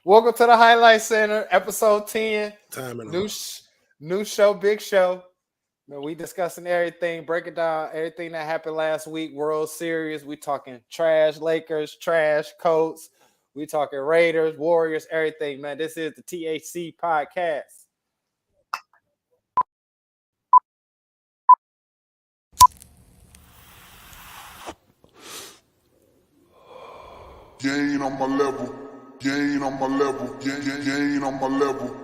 Welcome to the Highlight Center, episode 10. Time and New show, big show. Man, we discussing everything, breaking down everything that happened last week, World Series. We talking trash Lakers, trash Colts. We talking Raiders, Warriors, everything, man. This is the THC podcast. You ain't on my level. You ain't on my level. You ain't on my level.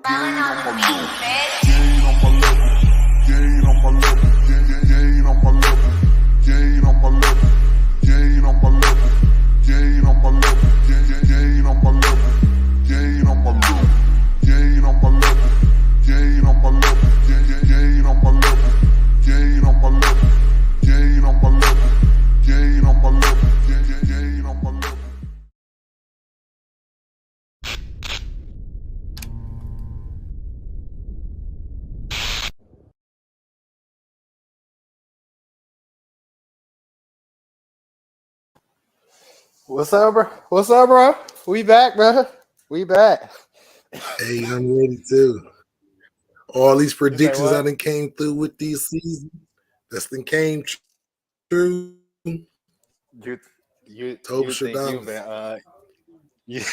You ain't on my level. You ain't on my level. You ain't on my level. You ain't on my level. You ain't on my level. You ain't on my level. You ain't on my level. You ain't on my level. You ain't on my level. You ain't on my level. You ain't on my level. You ain't on my level. You ain't on my level. You ain't on my level. You ain't on my level. You ain't on my level. What's up, bro? What's up, bro? We back, bro. We back. hey, I'm ready too. All these predictions what? I done came through with these seasons, that's done came true. You Told think you've Stradamus. been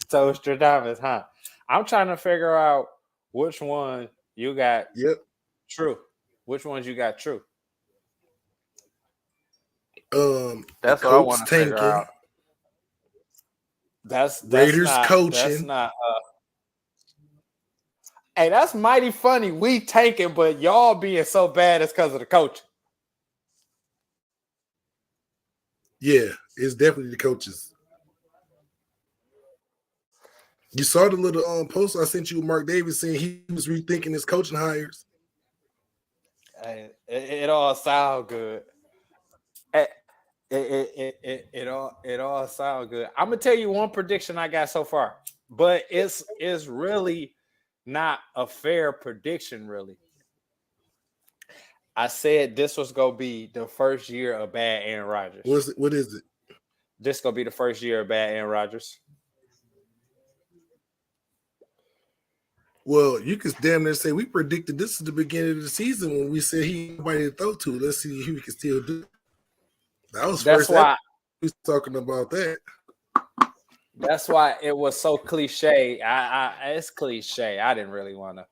Told Stradamus, huh? I'm trying to figure out which one you got Yep. true. Which ones you got true? That's what I want to figure out. That's Raiders not, coaching. That's not. Hey, that's mighty funny. We tanking, but y'all being so bad is because of the coach. Yeah, it's definitely the coaches. You saw the little post I sent you with Mark Davis saying he was rethinking his coaching hires. Hey, it all sound good. It all sound good. I'm gonna tell you one prediction I got so far, but it's really not a fair prediction, really. I said this was gonna be the first year of bad Aaron Rodgers. What is it? This gonna be the first year of bad Aaron Rodgers. Well, you could damn near say we predicted this is the beginning of the season when we said he nobody to throw to. Let's see who we can still do. That's why we was talking about that. That's why it was so cliche. It's cliche. I didn't really want to.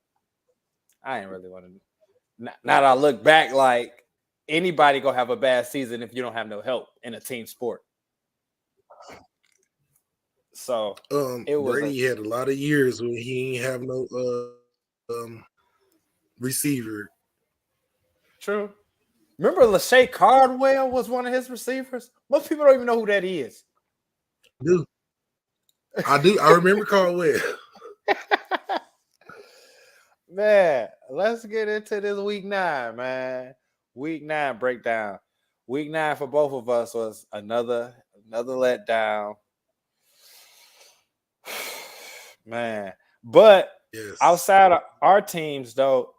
Now that I look back, like anybody gonna have a bad season if you don't have no help in a team sport. So Brady had a lot of years when he didn't have no receiver. True. Remember Lachey Cardwell was one of his receivers? Most people don't even know who that is. I do. I remember Cardwell. Man, let's get into this week 9, man. Week 9 breakdown. Week 9 for both of us was another letdown. Man, but outside of our teams, though,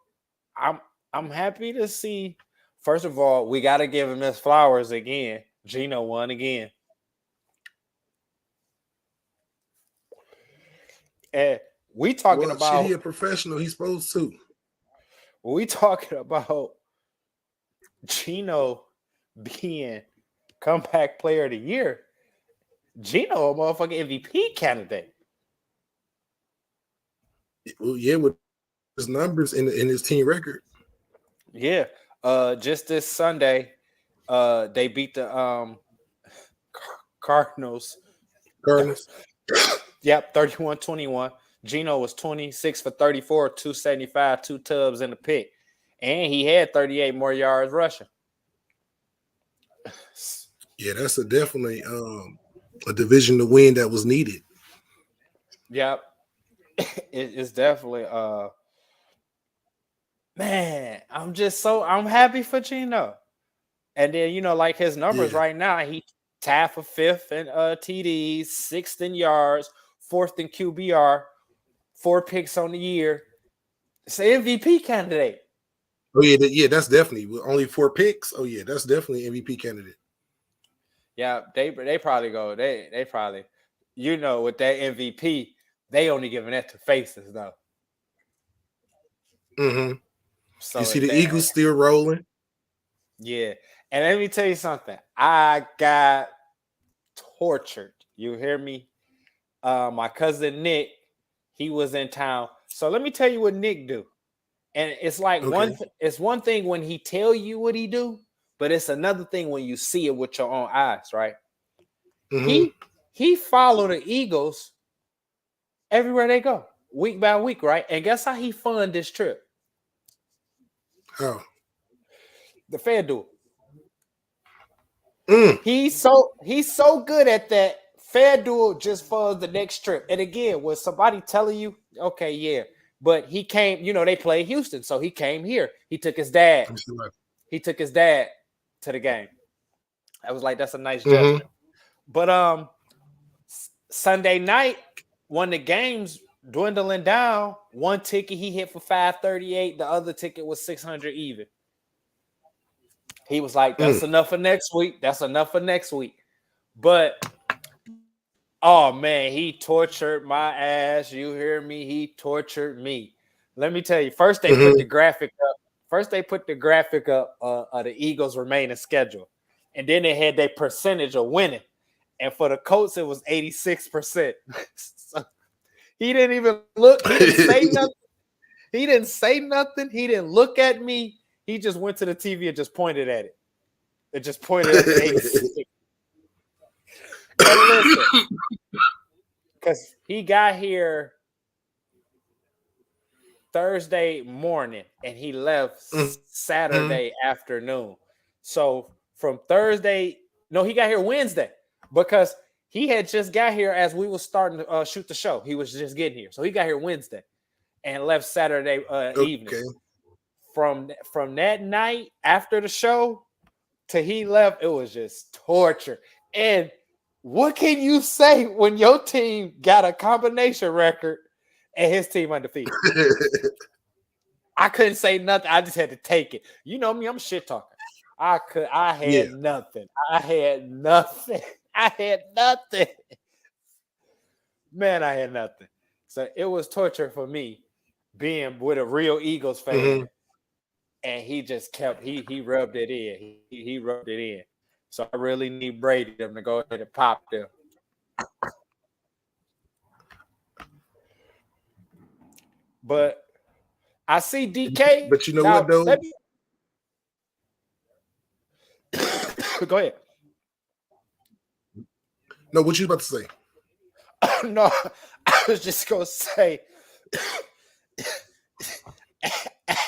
I'm happy to see. First of all, we got to give him his flowers again. Gino won again, and we talking about he a professional. He's supposed to. We talking about Gino being comeback player of the year. Gino, a motherfucking MVP candidate. Well, yeah, with his numbers in his team record. Yeah. Just this Sunday, they beat the Cardinals. Yep, 31-21. Gino was 26 for 34, 275, 2 tubs in the pick. And he had 38 more yards rushing. Yeah, that's definitely a division to win that was needed. Yep. It's definitely man, I'm happy for Gino. And then, like his numbers right now, he tied for 5th in TDs, 6th in yards, 4th in QBR, 4 picks on the year. It's an MVP candidate. Oh yeah, that's definitely only 4 picks. Oh yeah, that's definitely MVP candidate. Yeah, they probably go. They probably you know, with that MVP, they only giving that to faces though. Mm-hmm. So you see the Eagles still rolling. Yeah. And let me tell you something. I got tortured. You hear me? My cousin Nick, he was in town. So let me tell you what Nick do. And it's like it's one thing when he tell you what he do, but it's another thing when you see it with your own eyes, right? Mm-hmm. He follow the Eagles everywhere they go, week by week, right? And guess how he fund this trip? How? The FanDuel. Mm. He's so good at that. FanDuel just funds the next trip. And again, when somebody telling you, okay, yeah, but he came, you know, they play Houston, so he came here. He took his dad. He took his dad to the game. I was like, that's a nice gesture. But Sunday night, when the game's dwindling down, one ticket he hit for $538, the other ticket was $600 even. He was like, that's enough for next week. That's enough for next week. But oh man, he tortured my ass. You hear me? He tortured me. Let me tell you. First, they put the graphic up. First, they put the graphic up of the Eagles' remaining schedule, and then they had their percentage of winning. And for the Colts, it was 86%. So he didn't even look. He didn't say nothing. He didn't say nothing. He didn't look at me. He just went to the TV and just pointed at it. It just pointed at the 86. And listen, because he got here Thursday morning and he left Saturday afternoon. So from Thursday, no, he got here Wednesday because he had just got here as we were starting to shoot the show. He was just getting here. So he got here Wednesday and left Saturday evening. From that night after the show till he left, it was just torture. And what can you say when your team got a combination record and his team undefeated? I couldn't say nothing. I just had to take it. You know me, I'm shit talking. I had nothing. I had nothing. Man, I had nothing. So it was torture for me being with a real Eagles fan. And he just kept he rubbed it in. He rubbed it in. So I really need Brady them to go ahead and pop them. But I see DK. But you know what though? Go ahead. No, what you about to say? No, I was just gonna say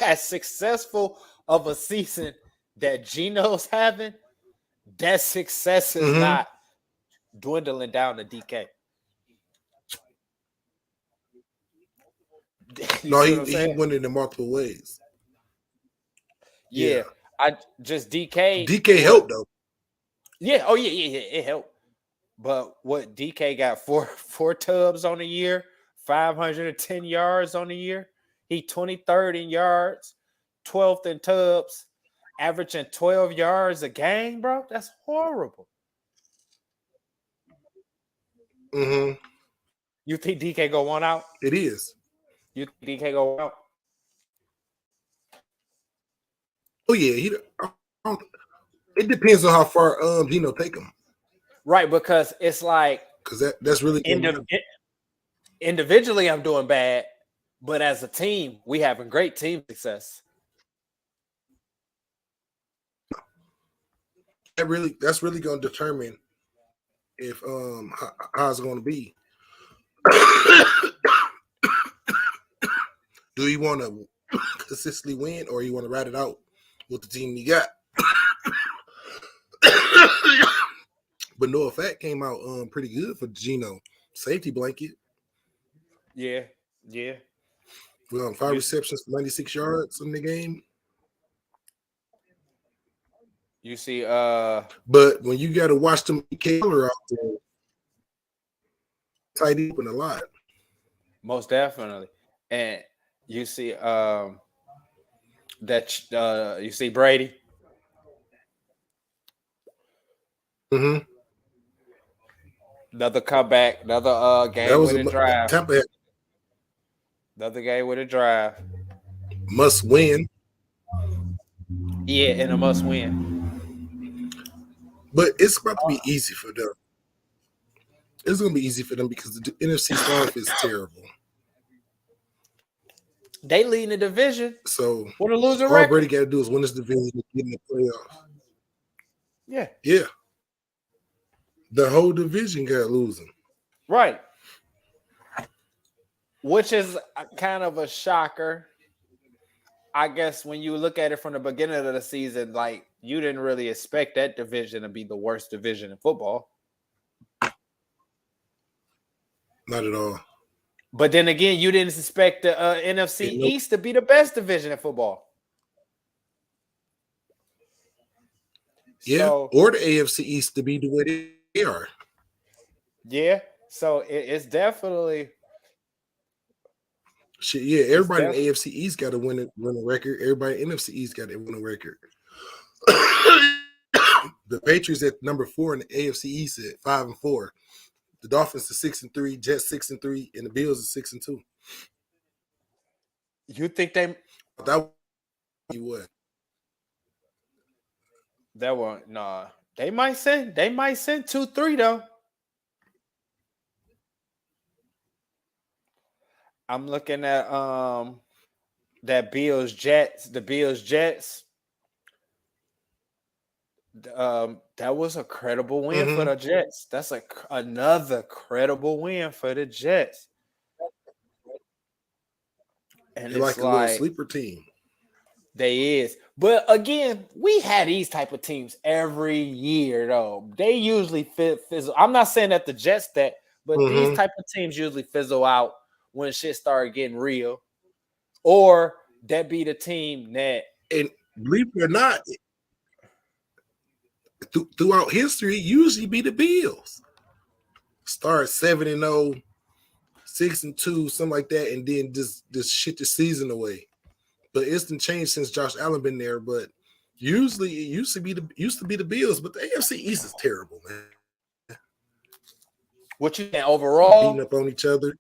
as successful of a season that Gino's having, that success is not dwindling down to DK. No, he went in multiple ways. Yeah. I just DK. DK helped though. Yeah. Oh yeah. It helped. But what DK got four tubs on the year, 510 yards on the year. He 23rd in yards, 12th in tubs, averaging 12 yards a game, bro. That's horrible. You think DK go one out? It is. You think DK go out? Oh yeah, it depends on how far Gino take him. Right, because it's like that's really individually I'm doing bad, but as a team, we having great team success. That's really going to determine if how it's going to be. Do you want to consistently win, or you want to ride it out with the team you got? But Noah Fat came out pretty good for Gino. Safety blanket. Yeah. 5 receptions, 96 yards in the game. You see, but when you got to watch them Kaler out there, tight open a lot. Most definitely. And you see you see Brady. Another comeback, another game with a drive. Tampa Another game with a drive. Must win. Yeah, and a must win. But it's about to be easy for them. It's going to be easy for them because the NFC South is terrible. They lead the division. So what a loser all record. Brady got to do is win this division and get in the playoffs. Yeah. Yeah. The whole division got losing. Right. Which is kind of a shocker. I guess when you look at it from the beginning of the season, like you didn't really expect that division to be the worst division in football. Not at all. But then again, you didn't expect the NFC East to be the best division in football. Yeah, so, or the AFC East to be the way they are. Yeah, so it's definitely shit. Yeah, everybody in the AFC East got to win a record. Everybody in the NFC East got to win a record. The Patriots at number 4 in the AFC East at 5-4. The Dolphins are 6-3, Jets 6-3, and the Bills are 6-2. You think they? That what? That one, nah. They might send 2-3 though. I'm looking at that Bills Jets. The Bills Jets. That was a credible win for the Jets. That's another credible win for the Jets. And they're it's like a little sleeper team. They is. But again, we had these type of teams every year, though. They usually fizzle. I'm not saying that the Jets that, but these type of teams usually fizzle out when shit started getting real. Or that be the team that, and believe it or not, throughout history, usually be the Bills. Start 7-0, 6-2, something like that, and then just shit the season away. But it's been changed since Josh Allen been there. But usually it used to be the Bills, but the AFC East is terrible, man. What you think overall? Beating up on each other.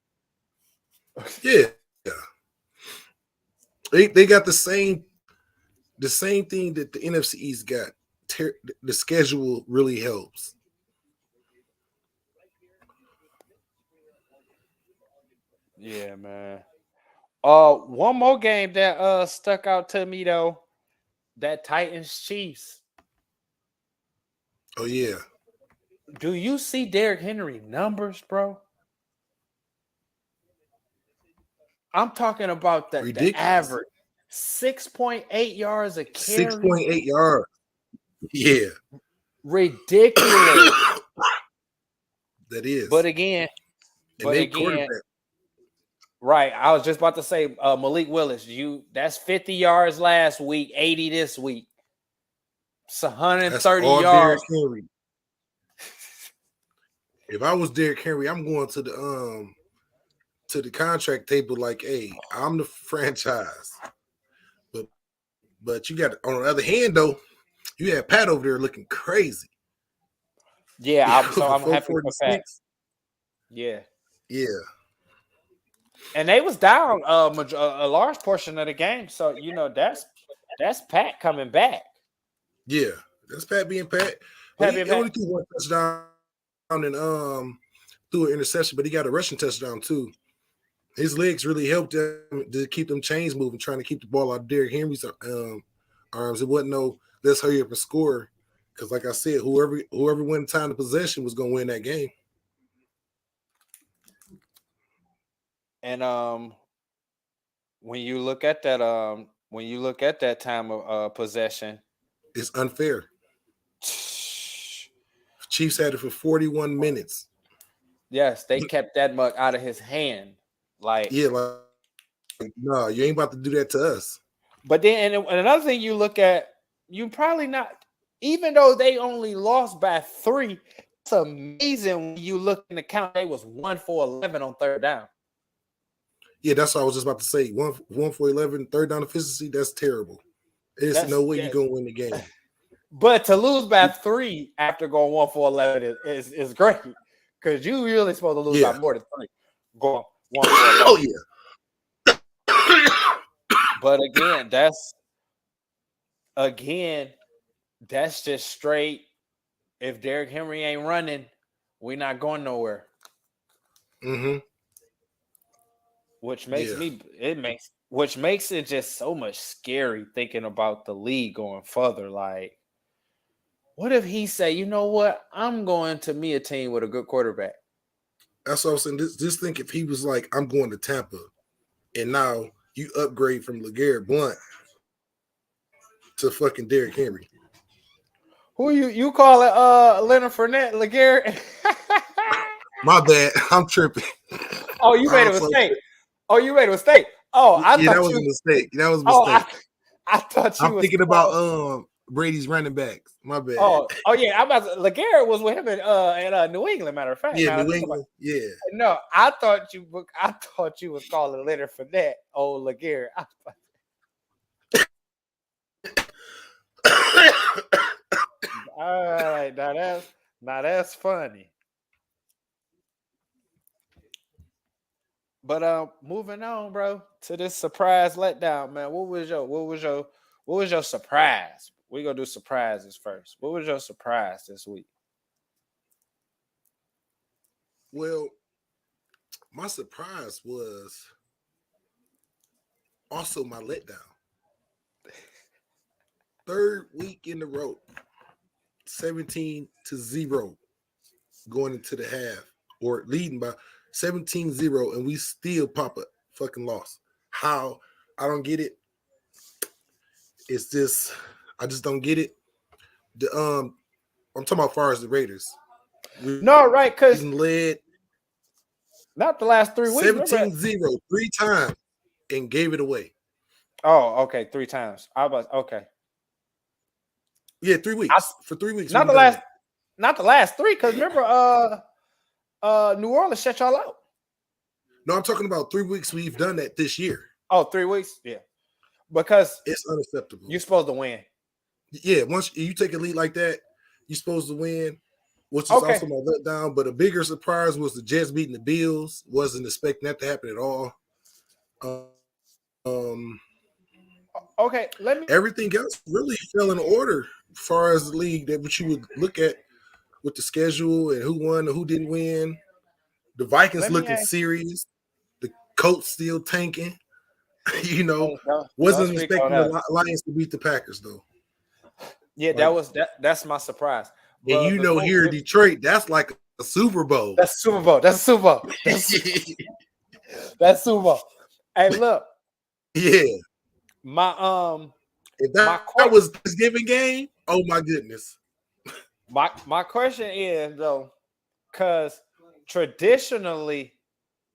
Yeah. They got the same thing that the NFC East got. The schedule really helps. Yeah, man. One more game that stuck out to me though, that Titans Chiefs. Oh yeah. Do you see Derrick Henry numbers, bro? I'm talking about the average 6.8 yards a carry. 6.8 yards. Yeah. Ridiculous. That is. But again, right. I was just about to say, Malik Willis, that's 50 yards last week, 80 this week. It's 130 yards. If I was Derrick Henry, I'm going to the contract table like, hey, I'm the franchise. But you got, on the other hand, though, you had Pat over there looking crazy. Yeah, I'm happy for Pat. Yeah. Yeah. And they was down a large portion of the game. So, that's Pat coming back. Yeah, that's Pat being Pat. He only threw one touchdown and threw an interception, but he got a rushing touchdown too. His legs really helped him to keep them chains moving, trying to keep the ball out of Derrick Henry's arms. It wasn't no let's hurry up and score. Because like I said, whoever won time of possession was going to win that game. And when you look at that time of possession, it's unfair. Chiefs had it for 41 minutes. Yes, they kept that much out of his hand. No, you ain't about to do that to us. But then, and another thing you look at, you probably not, even though they only lost by 3, it's amazing when you look in the count, they was 1 for 11 on third down. Yeah, that's what I was just about to say. 1 for 11, third down efficiency, that's terrible. There's no way you're going to win the game. But to lose by 3 after going 1 for 11 is great. Because you really supposed to lose by more than 3. Go on. Oh yeah. But that's just straight. If Derrick Henry ain't running, we're not going nowhere. Mm-hmm. Which makes it just so much scary thinking about the league going further. Like, what if he say, you know what, I'm going to me a team with a good quarterback? That's what I'm saying. Just think if he was like, I'm going to Tampa, and now you upgrade from LeGarrette Blount to fucking Derrick Henry. Who you call it? Leonard Fournette, LeGarrette? My bad. I'm tripping. Oh, you made a mistake. You made a mistake. Oh, I thought that was a mistake. That was a mistake. I thought you. I'm thinking about Brady's running backs. My bad. Oh yeah. LeGarrette was with him in New England. Matter of fact. Yeah, New England. Yeah. No, I thought you was calling Leonard Fournette. Oh, LeGarrette. All right, now that's funny. But moving on, bro, to this surprise letdown, man. What was your surprise? We gonna do surprises first. What was your surprise this week? Well, my surprise was also my letdown. 3rd week in a row, 17-0 going into the half, or leading by 17-0, and we still pop a fucking loss. How? I don't get it. It's just, I just don't get it. I'm talking about as far as the Raiders. No, right, because led not the last 3 weeks. 17-0 3 times and gave it away. Oh, okay, 3 times. Okay. Yeah, 3 weeks. For 3 weeks. Not the last 3, because remember, New Orleans shut y'all out. No, I'm talking about 3 weeks we've done that this year. Oh, 3 weeks? Yeah. Because it's unacceptable. You're supposed to win. Yeah, once you take a lead like that, you're supposed to win, which is also my letdown. But a bigger surprise was the Jets beating the Bills. Wasn't expecting that to happen at all. Okay, everything else really fell in order as far as the league that what you would look at with the schedule and who won and who didn't win. The Vikings looking serious. The Colts still tanking. Wasn't expecting the Lions to beat the Packers though. Yeah, that's my surprise. And here in Detroit, that's like a Super Bowl. That's Super Bowl. That's Super Bowl. Hey, look. Yeah. If that was Thanksgiving game, oh my goodness. My question is though, because traditionally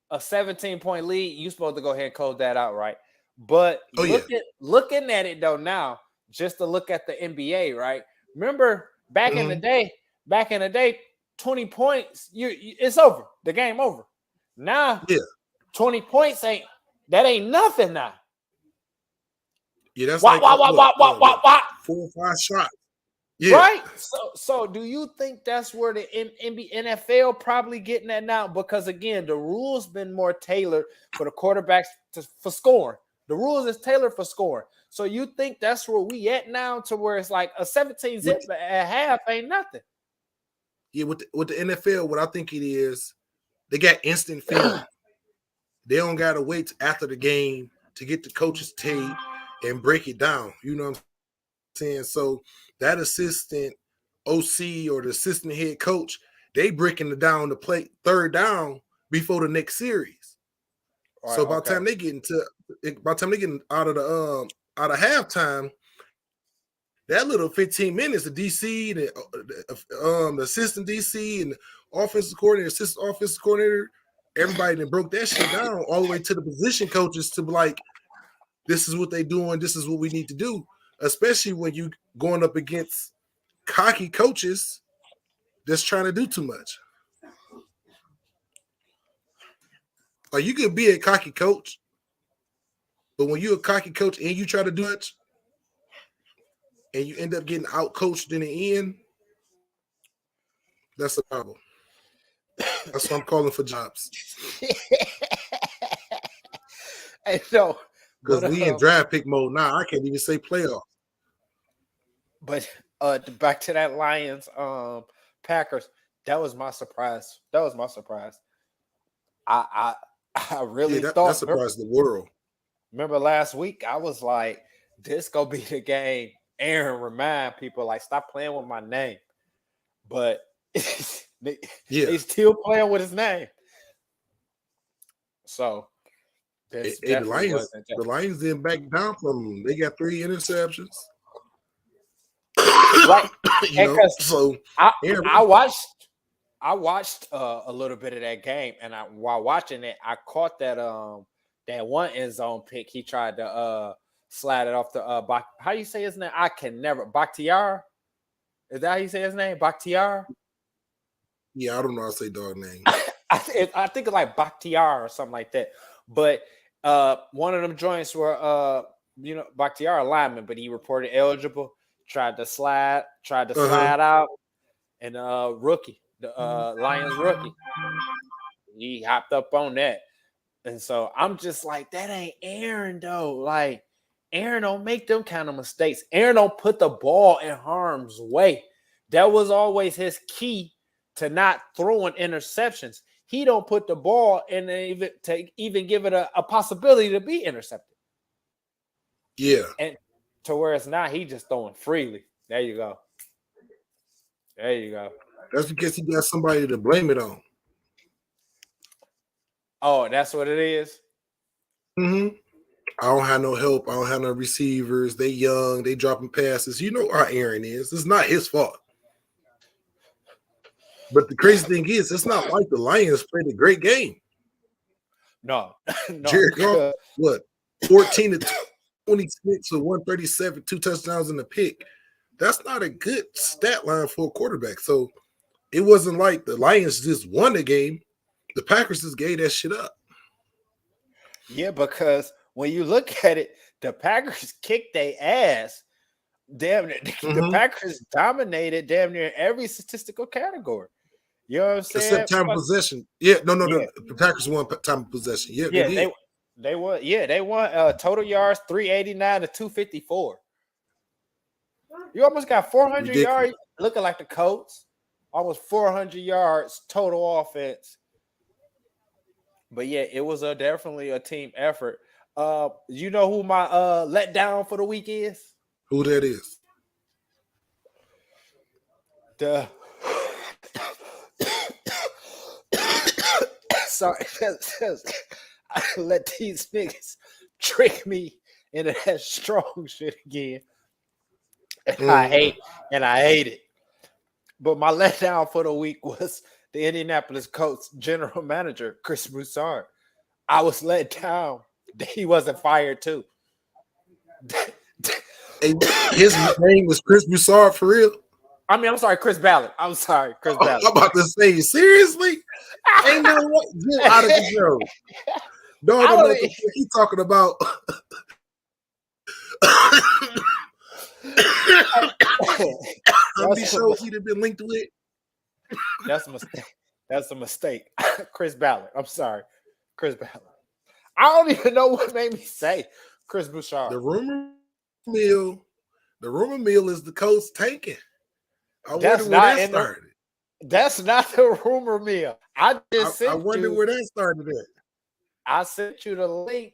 a 17-point lead, you're supposed to go ahead and close that out, right? But looking at it though now, just to look at the NBA, right? Remember back in the day, 20 points, it's over. The game over. Now, 20 points ain't nothing now. Yeah, that's 4 or 5 shots. Yeah. Right. So do you think that's where the NFL probably getting at now? Because again, the rules been more tailored for the quarterbacks for scoring. The rules is tailored for scoring. So you think that's where we at now, to where it's like a 17 zip at half ain't nothing? Yeah, with the NFL, what I think it is, they got instant feedback. They don't gotta wait after the game to get the coach's tape and break it down. You know what I'm saying? So that assistant OC or the assistant head coach, they breaking it down to play 3rd down before the next series. Right, so by the time they get out of halftime, that little 15 minutes, the DC, the assistant DC, and the offensive coordinator, assistant offensive coordinator, everybody that broke that shit down all the way to the position coaches to be like, this is what they doing, this is what we need to do, especially when you going up against cocky coaches that's trying to do too much. Like, you could be a cocky coach, but when you're a cocky coach and you try to do much, and you end up getting out coached in the end, that's a problem. That's why I'm calling for jobs. Hey, no, Because we in draft pick mode now. I can't even say playoff. But back to that Lions Packers. That was my surprise. I really thought that surprised the world. Remember last week, I was like, this gonna be the game. Aaron remind people like, stop playing with my name. But they still playing with his name. So the Lions didn't back down from them. They got 3 interceptions. Right. So I watched a little bit of that game, and while watching it, I caught that that one end zone pick. He tried to slide it off the how you say his name? I can never Bakhtiar. Is that how you say his name? Bakhtiar? Yeah, I don't know how to say dog name. I think it's like Bakhtiar or something like that. But one of them joints were Bakhtiar lineman, but he reported eligible. Tried to slide out, and rookie, the Lions rookie, he hopped up on that. And so I'm just like, that ain't Aaron though. Like, Aaron don't make them kind of mistakes. Aaron don't put the ball in harm's way. That was always his key to not throwing interceptions. He don't put the ball in even give it a possibility to be intercepted. Yeah. And to where it's not, he just throwing freely. There you go. That's because he got somebody to blame it on. Oh, that's what it is? Mm-hmm. I don't have no help. I don't have no receivers. They young. They dropping passes. You know how Aaron is. It's not his fault. But the crazy thing is, it's not like the Lions played a great game. No. Jared Goff, what? 14 to 26 for 137, 2 touchdowns in the pick. That's not a good stat line for a quarterback. So it wasn't like the Lions just won the game. The Packers just gave that shit up. Yeah, because when you look at it, the Packers kicked their ass. Damn near, the Packers dominated damn near every statistical category. You know what I'm saying? Except time of possession. Yeah, no. The Packers won time of possession. Yeah, they did. They won. Yeah, they won total yards 389 to 254. You almost got 400 yards, looking like the Colts. Almost 400 yards total offense. But yeah, it was definitely a team effort. You know who my letdown for the week is? Who that is? Sorry, I let these niggas trick me into that strong shit again. And I hate it. But my letdown for the week was the Indianapolis Colts general manager, Chris Broussard. I was let down that he wasn't fired too. His name was Chris Broussard for real? I mean, I'm sorry, Chris Ballard. Chris Ballard. I'm about to say, seriously? Ain't no way. Out of control. Dog don't know what he's talking about. How many shows he'd have been linked with? That's a mistake. That's a mistake. Chris Ballard. I'm sorry. Chris Ballard. I don't even know what made me say Chris Bouchard. The rumor mill is the Colts tanking. I wonder where that started. That's not the rumor mill. I wonder where that started at. I sent you the link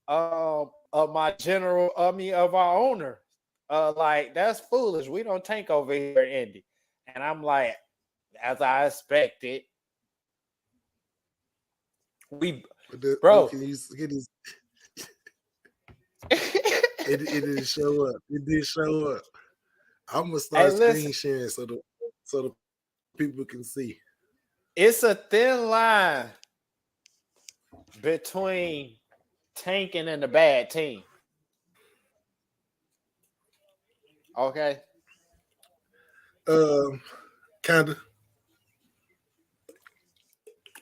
of my of our owner. Like, that's foolish. We don't tank over here in Indy. And I'm like, as I expected. Bro. Can you get his... It didn't show up. It did show up. I'm gonna start screen sharing so the people can see. It's a thin line between tanking and a bad team. Okay. Kinda.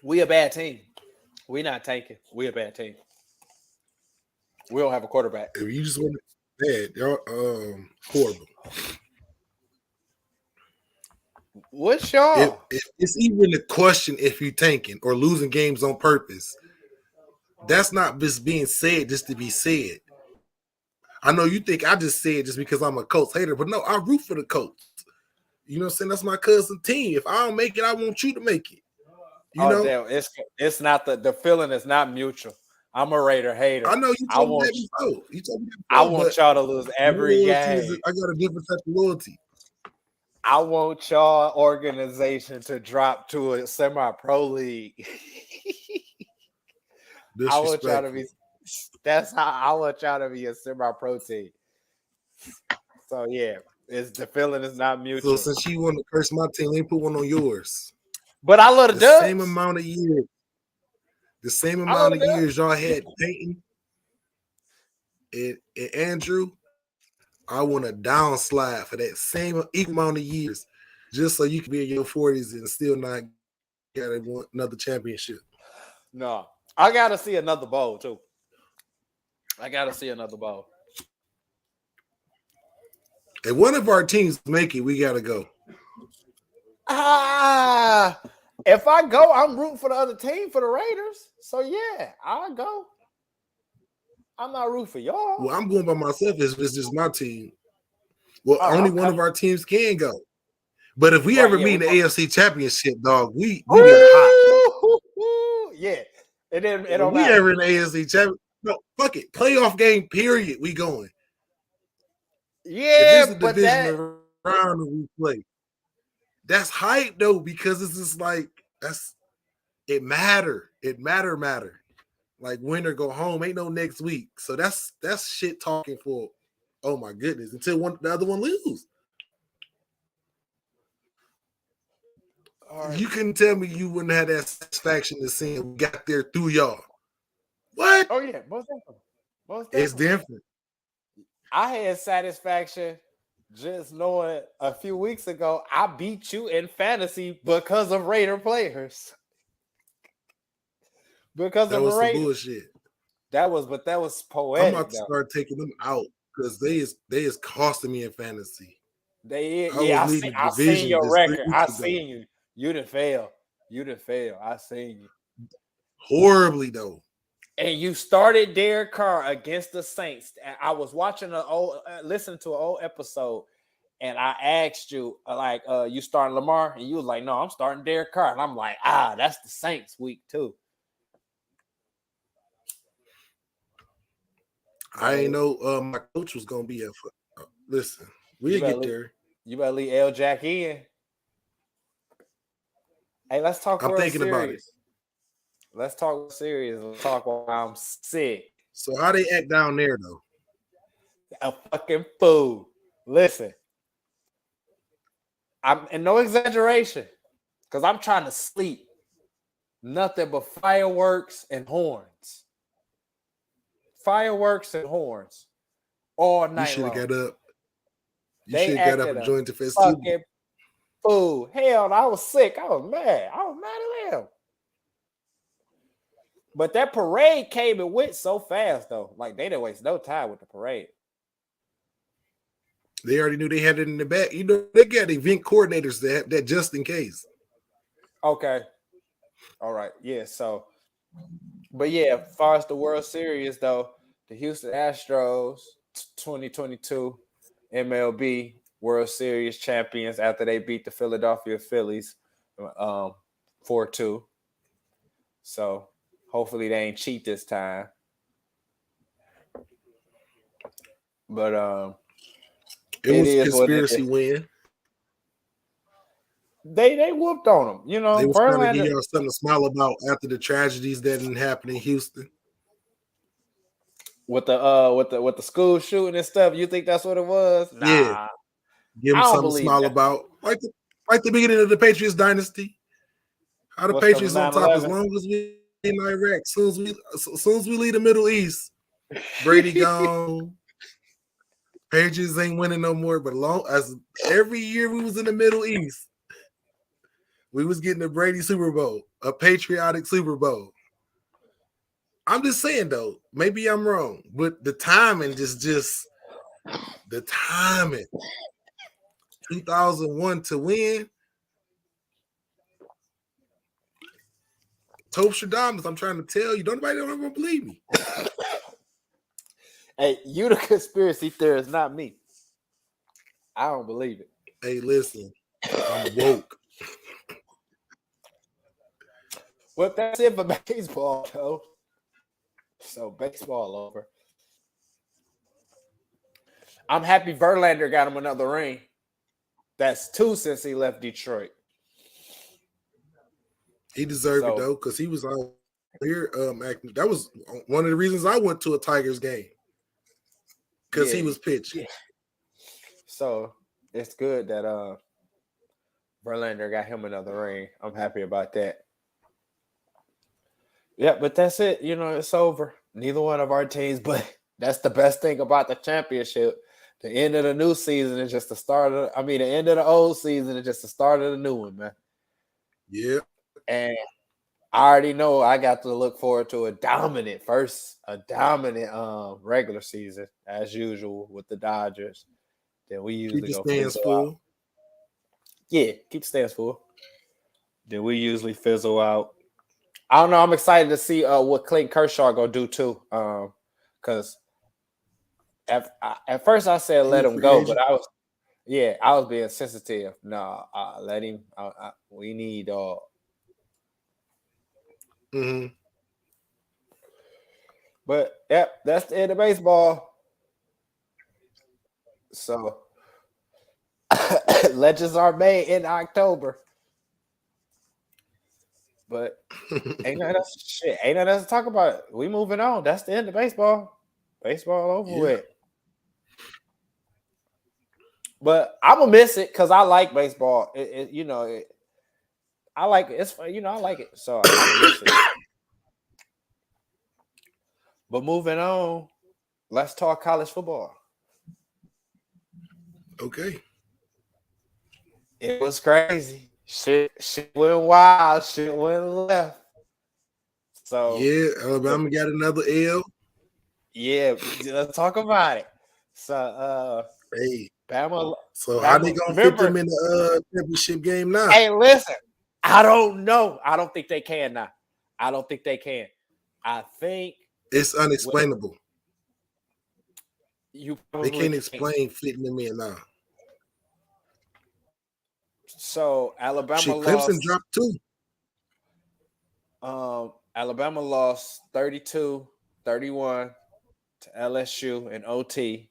We a bad team. We not tanking. We a bad team. We don't have a quarterback. If you just want bad, y'all horrible. What's y'all? If it's even a question if you're tanking or losing games on purpose, that's not just being said just to be said. I know you think I just said just because I'm a Colts hater, but no, I root for the Colts. You know what I'm saying? That's my cousin team. If I don't make it, I want you to make it. You know? Damn, it's not the feeling is not mutual. I'm a Raider hater. I know you told me that before. I want y'all to lose every game. I got a different type of loyalty. I want y'all organization to drop to a semi-pro league. I want y'all to be. That's how I want y'all to be a semi-pro team. So yeah, the feeling is not mutual. So since you want to curse my team, let me put one on yours. But I love the Dubs. Same amount of years. The same amount of years y'all had Peyton and Andrew. I want a downslide for that same equal amount of years, just so you can be in your 40s and still not get another championship. No, I gotta see another bowl too. I gotta see another bowl. If one of our teams make it, we gotta go. If I go, I'm rooting for the other team, for the Raiders. So yeah, I'll go. I'm not rooting for y'all. Well, I'm going by myself. It's just my team. Well, only one of our teams can go. But if we ever meet in the AFC Championship, dog, we get hot. Yeah. And then it don't matter. Ever in the AFC Championship, no, fuck it. Playoff game, period. We going. Yeah, if it's a division round that we play, that's hype though, because it's just like it matter. It matter. Like win or go home, ain't no next week. So that's shit talking for. Oh my goodness! Until the other one lose. Right. You couldn't tell me you wouldn't have that satisfaction to seeing we got there through y'all. What? Oh yeah, most definitely. It's different. I had satisfaction just knowing a few weeks ago I beat you in fantasy because of Raider players. Because that of was the Raiders. Some bullshit. That was poetic. I'm about to start taking them out because they is costing me in fantasy. I seen your record. I seen you. You done fail. I seen you. Horribly though. And you started Derek Carr against the Saints. And I was watching listening to an old episode, and I asked you, you starting Lamar? And you was like, no, I'm starting Derek Carr. And I'm like, that's the Saints week too. I ain't know my coach was gonna be listen, we'll get there. You better leave L Jack in. Hey, let's talk. I'm thinking about it. Let's talk serious. Let's talk while I'm sick. So how they act down there though? A fucking fool. Listen, I'm in no exaggeration, because I'm trying to sleep. Nothing but fireworks and horns. Fireworks and horns all night. You should have got up. You should have got up and joined the festival. Fucking fool. Hell, I was sick. I was mad at them. But that parade came and went so fast, though. Like, they didn't waste no time with the parade. They already knew they had it in the back. You know, they got event coordinators that just in case. Okay. All right. Yeah, so. But yeah, as far as the World Series, though, the Houston Astros 2022 MLB World Series champions after they beat the Philadelphia Phillies 4-2. So hopefully they ain't cheat this time. But it was a conspiracy win. They whooped on them, you know. They was trying to give y'all something to smile about after the tragedies that didn't happen in Houston. With the school shooting and stuff, you think that's what it was? Nah. Yeah. Give them something to smile about. Like the beginning of the Patriots dynasty. How the Patriots on top as long as we in Iraq. As soon as we leave the Middle East, Brady gone. Patriots ain't winning no more. But as every year we was in the Middle East, we was getting a Brady Super Bowl, a patriotic Super Bowl. I'm just saying though, maybe I'm wrong, but the timing just the timing. 2001 to win, Tostradamus, I'm trying to tell you. Nobody don't ever believe me. Hey, you the conspiracy theorist, not me. I don't believe it. Hey, listen, I'm woke. Well, that's it for baseball, though. So baseball over. I'm happy Verlander got him another ring. That's 2 since he left Detroit. He deserved it though, because he was out here acting. That was one of the reasons I went to a Tigers game. Because he was pitching. Yeah. So it's good that Verlander got him another ring. I'm happy about that. Yeah, but that's it. You know, it's over. Neither one of our teams, but that's the best thing about the championship. The end of the new season is just the start of, the end of the old season is just the start of the new one, man. Yeah. And I already know I got to look forward to a dominant regular season as usual with the Dodgers. Then we usually keep go the stands full. Yeah, keep the stands full. Then we usually fizzle out. I don't know. I'm excited to see what Clayton Kershaw gonna do too. Because at first I said let him go, but I was being sensitive. No, let him. We need Mm-hmm. But yep, that's the end of baseball. So legends are made in October. But ain't nothing else to talk about. We moving on. That's the end of baseball. Baseball over with. But I'm gonna miss it because I like baseball. I like it. It's I like it. So I'm gonna miss it. But moving on, let's talk college football. Okay. It was crazy. Shit went wild. Shit went left. So yeah, Alabama got another L. Yeah, let's talk about it. So hey, Bama. So how they gonna fit them in the championship game now? Hey, listen, I don't know. I don't think they can now. I don't think they can. I think it's unexplainable. They can't explain fitting them in now. So Alabama lost. Clemson dropped 2. Alabama lost 32-31 to LSU in OT.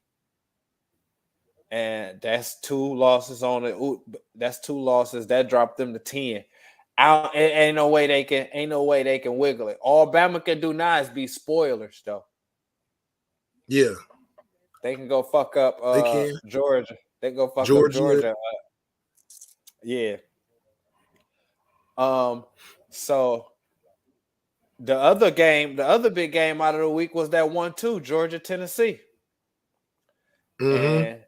And that's 2 losses on it. That's 2 losses that dropped them to 10. Ain't no way they can wiggle it. All Bama can do now is be spoilers, though. Yeah, they can go fuck up Georgia. They can go fuck up Georgia. Yeah. So the other big game out of the week was that 1-2 Georgia-Tennessee. Mm-hmm. And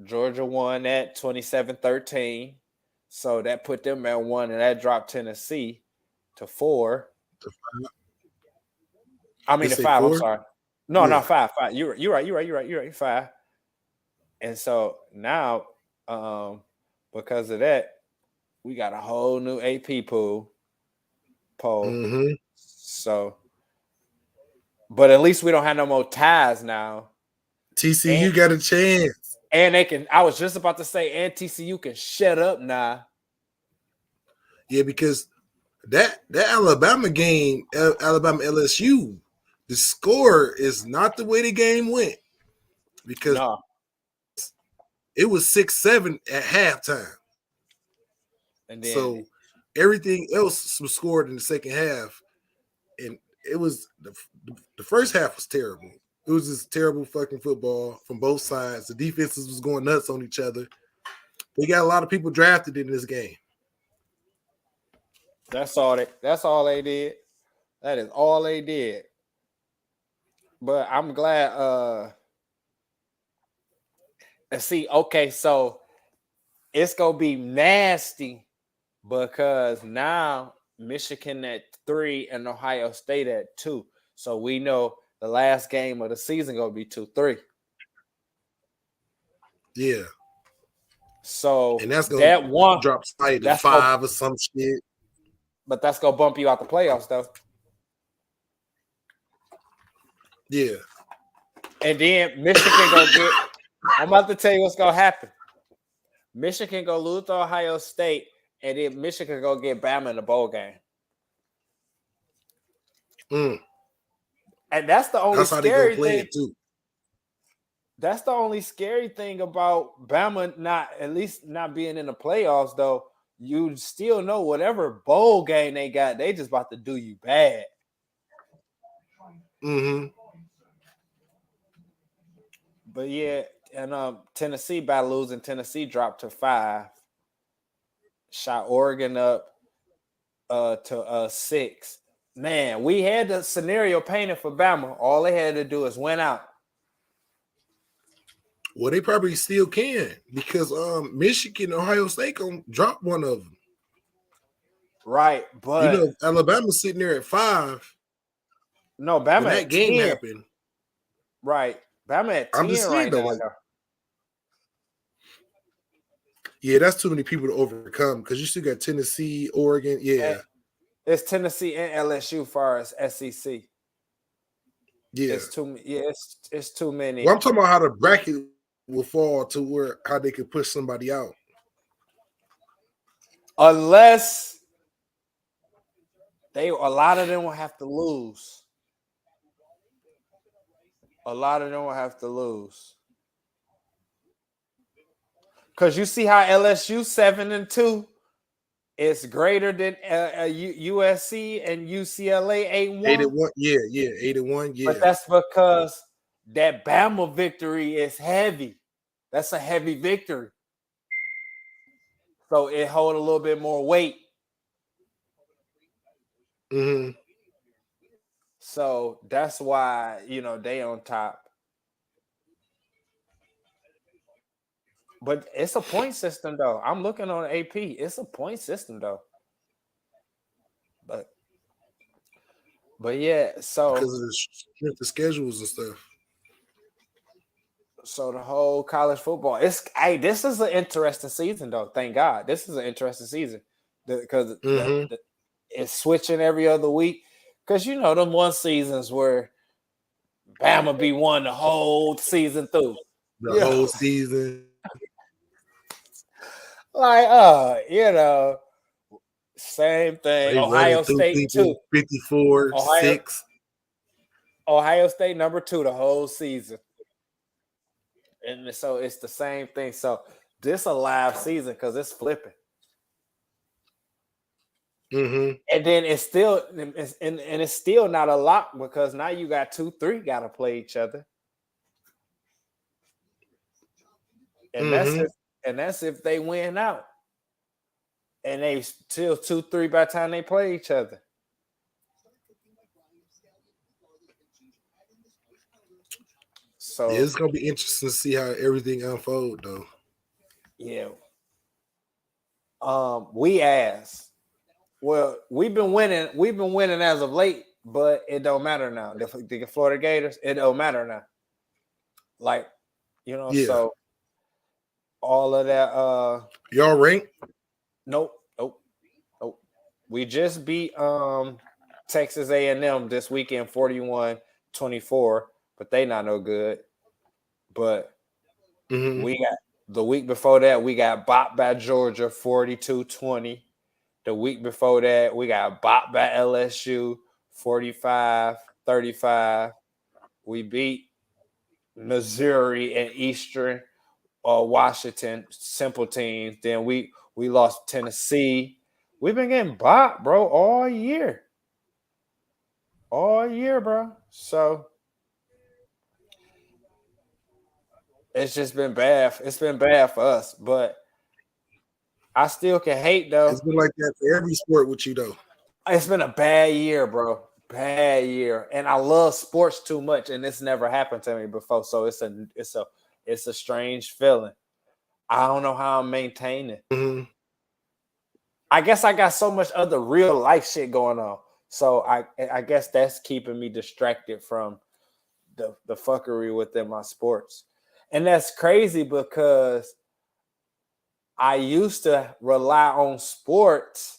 Georgia won that 27-13. So that put them at 1, and that dropped Tennessee to 4. To 5. To 5. 4? I'm sorry. No, 5. You're right. 5. And so now, because of that, we got a whole new AP poll. Mm-hmm. So, but at least we don't have no more ties now. TCU got a chance. And they can, I was just about to say, and TCU can shut up now. Yeah, because that Alabama game, Alabama LSU, the score is not the way the game went. Because it was 6-7 at halftime. And then, so everything else was scored in the second half. And it was the first half was terrible. It was just terrible fucking football from both sides. The defenses was going nuts on each other. They got a lot of people drafted in this game. That's all they did. That is all they did. But I'm glad so it's gonna be nasty because now Michigan at 3 and Ohio State at 2. So we know the last game of the season gonna be 2-3. Yeah. So and that's gonna drop site to 5 or some shit. But that's gonna bump you out the playoffs, though. Yeah. And then Michigan gonna get. I'm about to tell you what's gonna happen. Michigan go lose to Ohio State, and then Michigan go get Bama in the bowl game. And that's the only scary thing. Too. That's the only scary thing about Bama not being in the playoffs, though. You still know whatever bowl game they got, they just about to do you bad. But yeah, and Tennessee by losing, Tennessee dropped to 5. Shot Oregon up to 6. Man, we had the scenario painted for Bama. All they had to do is win out. Well, they probably still can because Michigan, Ohio State gonna drop one of them. Right, but Alabama's sitting there at 5. No, Bama that at game 10. happened. Right, Bama at 10 right now. Yeah, that's too many people to overcome because you still got Tennessee, Oregon. Yeah, it's Tennessee and LSU far as SEC. Yeah, it's too many. Well, I'm talking about how the bracket will fall to how they could push somebody out. Unless a lot of them will have to lose. A lot of them will have to lose. Because you see how LSU 7-2 is greater than USC and UCLA 8-1. 8-1, yeah, 8-1, yeah. But that's because that Bama victory is heavy. That's a heavy victory. So it hold a little bit more weight. So that's why, they on top. But it's a point system, though. I'm looking on AP. It's a point system, though. But yeah, so because of the strength of schedules and stuff. So the whole college football, this is an interesting season, though. Thank God, this is an interesting season because it's switching every other week. Because them one seasons where Bama be won the whole season through, the whole season. Like, same thing. Ohio State 2, 54-6. Ohio State number 2 the whole season. And so it's the same thing. So this a live season because it's flipping. And then it's still not a lock because now you got 2-3 got to play each other. And that's if they win out. And they still 2-3 by the time they play each other. So it's gonna be interesting to see how everything unfold, though. Yeah. We've been winning as of late, but it don't matter now. The Florida Gators, it don't matter now. Like, so all of that. Y'all rank? Nope. We just beat Texas A&M this weekend 41-24, but they not no good. But we got the week before that, we got bopped by Georgia 42-20. The week before that, we got bopped by LSU 45-35. We beat Missouri and Eastern Washington, simple teams. Then we lost Tennessee. We've been getting bopped, bro, all year. All year, bro. So it's just been bad. It's been bad for us, but I still can hate, though. It's been like that for every sport with you, though. It's been a bad year, bro. Bad year. And I love sports too much, and this never happened to me before. So it's a strange feeling. I don't know how I'm maintaining. I guess I got so much other real life shit going on. So I guess that's keeping me distracted from the fuckery within my sports. And that's crazy because I used to rely on sports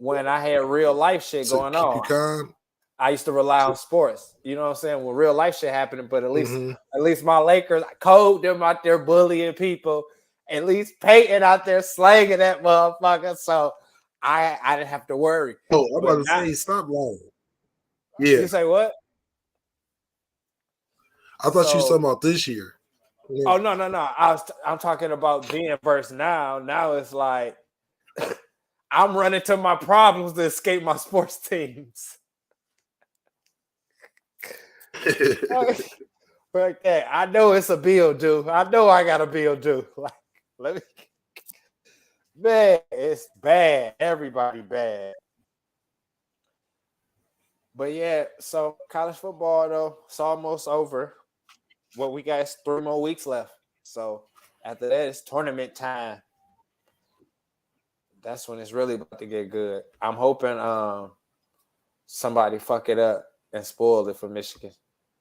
when I had real life shit going keep on. you calm. I used to rely on sports. You know what I'm saying? When real life shit happening, but at least my Lakers, Code, them out there bullying people. At least Peyton out there slanging that motherfucker. So I didn't have to worry. Oh, I'm about to say, stop lying. Yeah. You say what? I thought you were talking about this year. Yeah. Oh, no. I'm talking about then versus now. Now it's like I'm running to my problems to escape my sports teams. Like that. I know it's a bill due. I know I got a bill due. Like, let me. Man, it's bad. Everybody bad. But yeah, so college football though, it's almost over. What we got is 3 more weeks left. So after that, it's tournament time. That's when it's really about to get good. I'm hoping somebody fuck it up and spoil it for Michigan.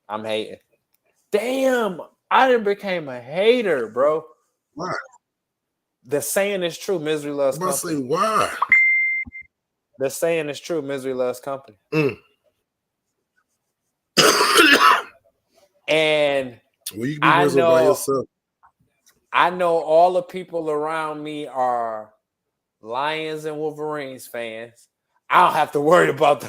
I'm hating. Damn, I done became a hater, bro. Why? The saying is true. Misery loves company. I'm about to say why. The saying is true. Misery loves company. And well, you can be miserable by yourself. I know all the people around me are Lions and Wolverines fans. I don't have to worry about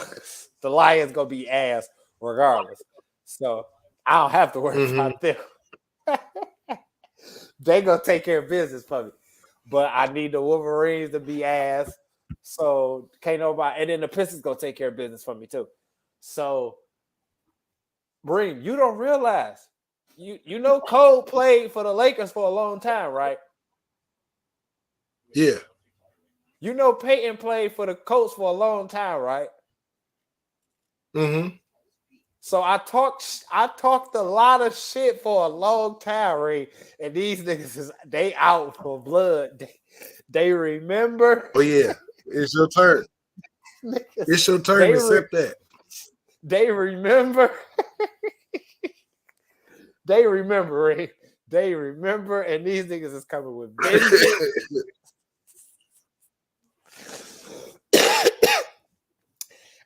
the Lions gonna be ass regardless. So I don't have to worry about them. They gonna take care of business for me. But I need the Wolverines to be ass. So can't nobody, and then the Pistons gonna take care of business for me too. So Bream, you don't realize you know Cole played for the Lakers for a long time, right? Yeah. You know Peyton played for the Colts for a long time, right? Mm-hmm. So I talked a lot of shit for a long time, Ray, and these niggas they out for blood. They remember. Oh yeah, it's your turn. It's your turn to accept that. They remember. They remember, Ray. They remember, and these niggas is coming with vengeance.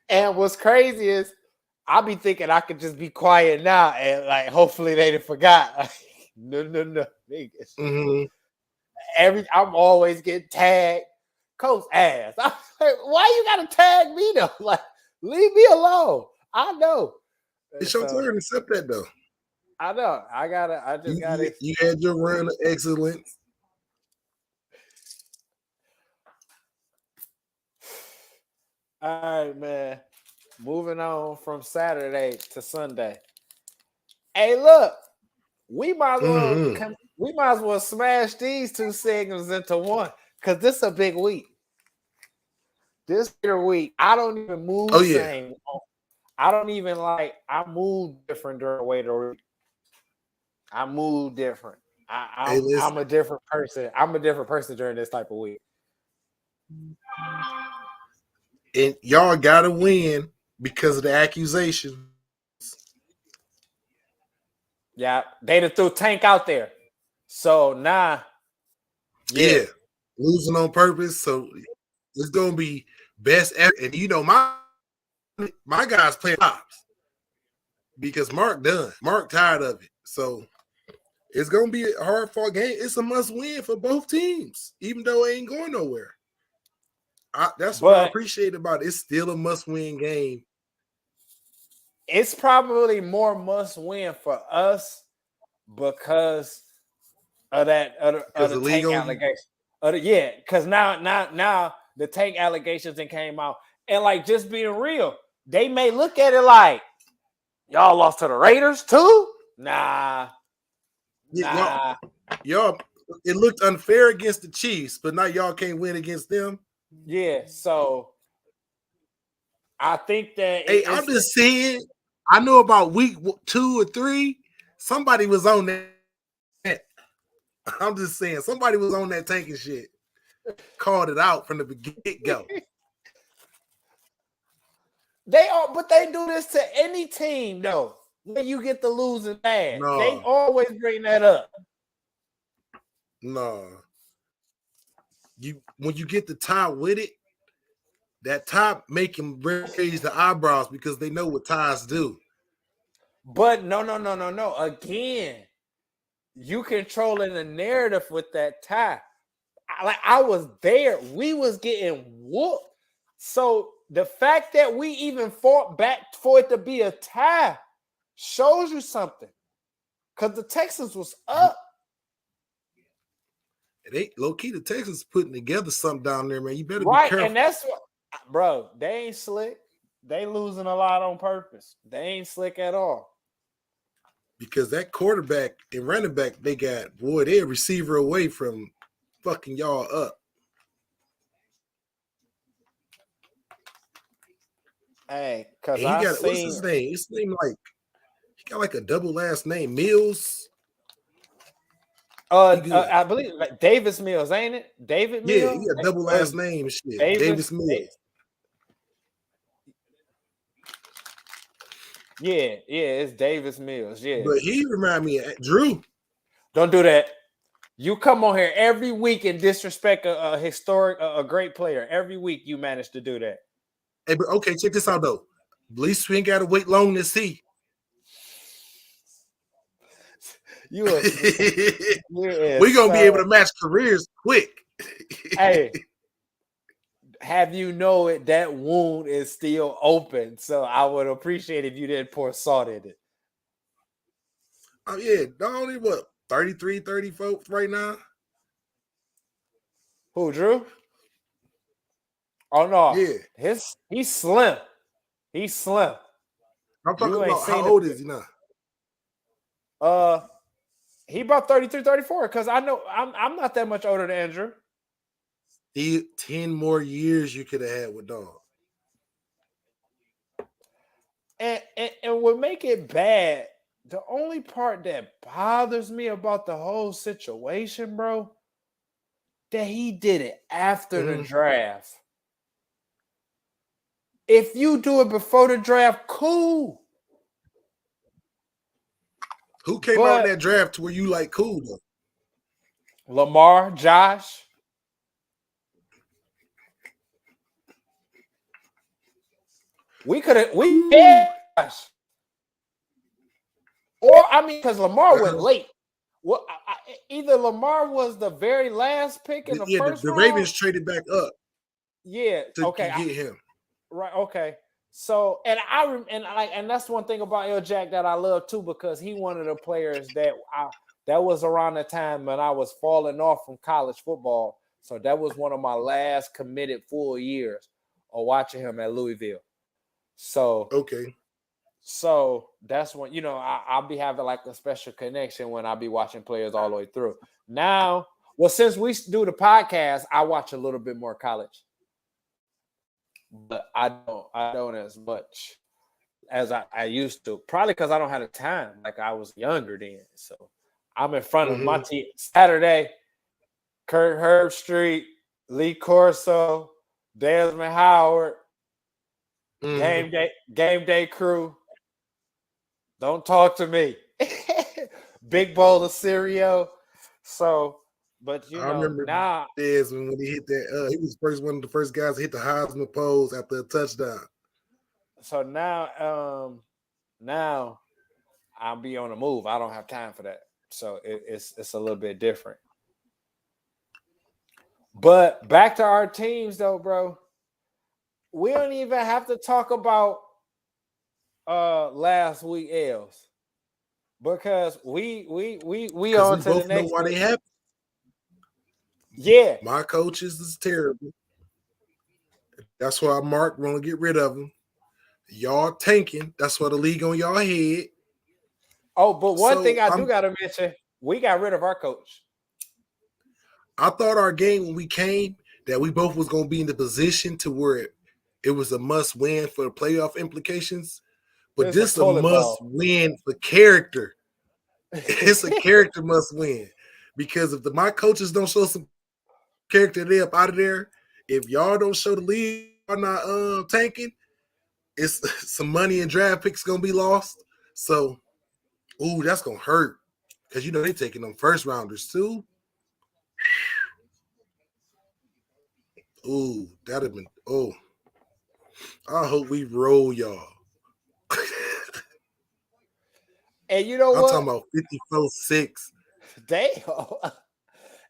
And what's crazy is I be thinking I could just be quiet now and like hopefully they done forgot. Like, no, niggas. I'm always getting tagged. Coach ass. I'm like, why you gotta tag me though? Like, leave me alone. I know. It's your turn to accept that though. I know. I just gotta. You had your run of excellence. All right, man. Moving on from Saturday to Sunday. Hey, look, we might as well smash these two segments into one because this is a big week. This week, I don't even move the same. I don't even I move different during the way to week. I move different. I'm a different person. I'm a different person during this type of week. And y'all gotta win because of the accusations. Yeah, they done threw Tank out there. So now, yeah, losing on purpose. So it's gonna be best ever. And you know, my guys playing tops because Mark done. Mark tired of it. So it's gonna be a hard fought game. It's a must win for both teams, even though it ain't going nowhere. That's what I appreciate about it. It's still a must win game. It's probably more must win for us because of that of the Tank allegation. Because now the Tank allegations came out, and like just being real, they may look at it like y'all lost to the Raiders too. Nah. Y'all, it looked unfair against the Chiefs, but now y'all can't win against them. Yeah, so I think that. Hey, I'm just saying. I know about week 2 or 3, somebody was on that. I'm just saying, somebody was on that tanking shit. Called it out from the get-go. But they do this to any team, though. When you get the losing bad, they always bring that up. No. When you get the tie with it, that tie make him raise the eyebrows because they know what ties do. But no. Again, you controlling the narrative with that tie. I was there. We was getting whooped. So the fact that we even fought back for it to be a tie shows you something. Because the Texans was up. They low key, the Texans putting together something down there, man. You better be careful. And that's what, bro. They ain't slick. They losing a lot on purpose. They ain't slick at all. Because that quarterback and running back they got, boy, they're a receiver away from fucking y'all up. Hey, because what's his name? His name like he got like a double last name, Mills. I believe like Davis Mills, ain't it? David Mills. Yeah, he got double last name and shit. Davis Mills. Yeah, it's Davis Mills. Yeah, but he remind me of Drew. Don't do that. You come on here every week and disrespect a historic, a great player. Every week you manage to do that. Hey, but okay, check this out though. At least we ain't got to wait long to see. We're gonna be able to match careers quick. Hey, have you know it? That wound is still open, so I would appreciate if you didn't pour salt in it. Oh yeah, not only what 33, 34 right now. Who, Drew? Oh no, yeah, he's slim. He's slim. I'm talking about how old is he now? He about 33, 34. Because I know I'm not that much older than Andrew. 10 more years you could have had with Dog. And what make it bad, the only part that bothers me about the whole situation, bro, that he did it after the draft. If you do it before the draft, cool. Who came out in that draft to where you like cool though? Lamar, Josh. Josh. Or I mean, because Lamar went late. Well, either Lamar was the very last pick in the first round. The Ravens traded back up. Yeah. To get him. Right. Okay. So, and that's one thing about L. Jack that I love too, because he one of the players that was around the time when I was falling off from college football. So that was one of my last committed full years of watching him at Louisville. So okay. So that's when I'll be having like a special connection when I'll be watching players all the way through. Now, well, since we do the podcast, I watch a little bit more college. But I don't as much as I used to. Probably because I don't have the time. Like I was younger then. So I'm in front of my team. Saturday, Kurt Herbstreit, Lee Corso, Desmond Howard, game day crew. Don't talk to me. Big bowl of cereal. So, but I remember now when he hit that, he was one of the first guys to hit the Heisman pose after a touchdown. So now I'll be on the move. I don't have time for that. So it's a little bit different. But back to our teams though, bro. We don't even have to talk about last week L's because we on to the next. Know why they happen. Yeah, my coaches is terrible. That's why Mark want to get rid of them. Y'all tanking. That's why the league on y'all head. Oh, but one thing I do gotta mention, we got rid of our coach. I thought our game when we came that we both was gonna be in the position to where it was a must win for the playoff implications. But this is a must win for character. It's a character must win. Because if my coaches don't show some character, they up out of there. If y'all don't show the league are not tanking, it's some money and draft picks gonna be lost. So, that's gonna hurt. Because they taking them first rounders too. That'd have been I hope we roll y'all. And you know I'm what? talking about 54-6. Damn.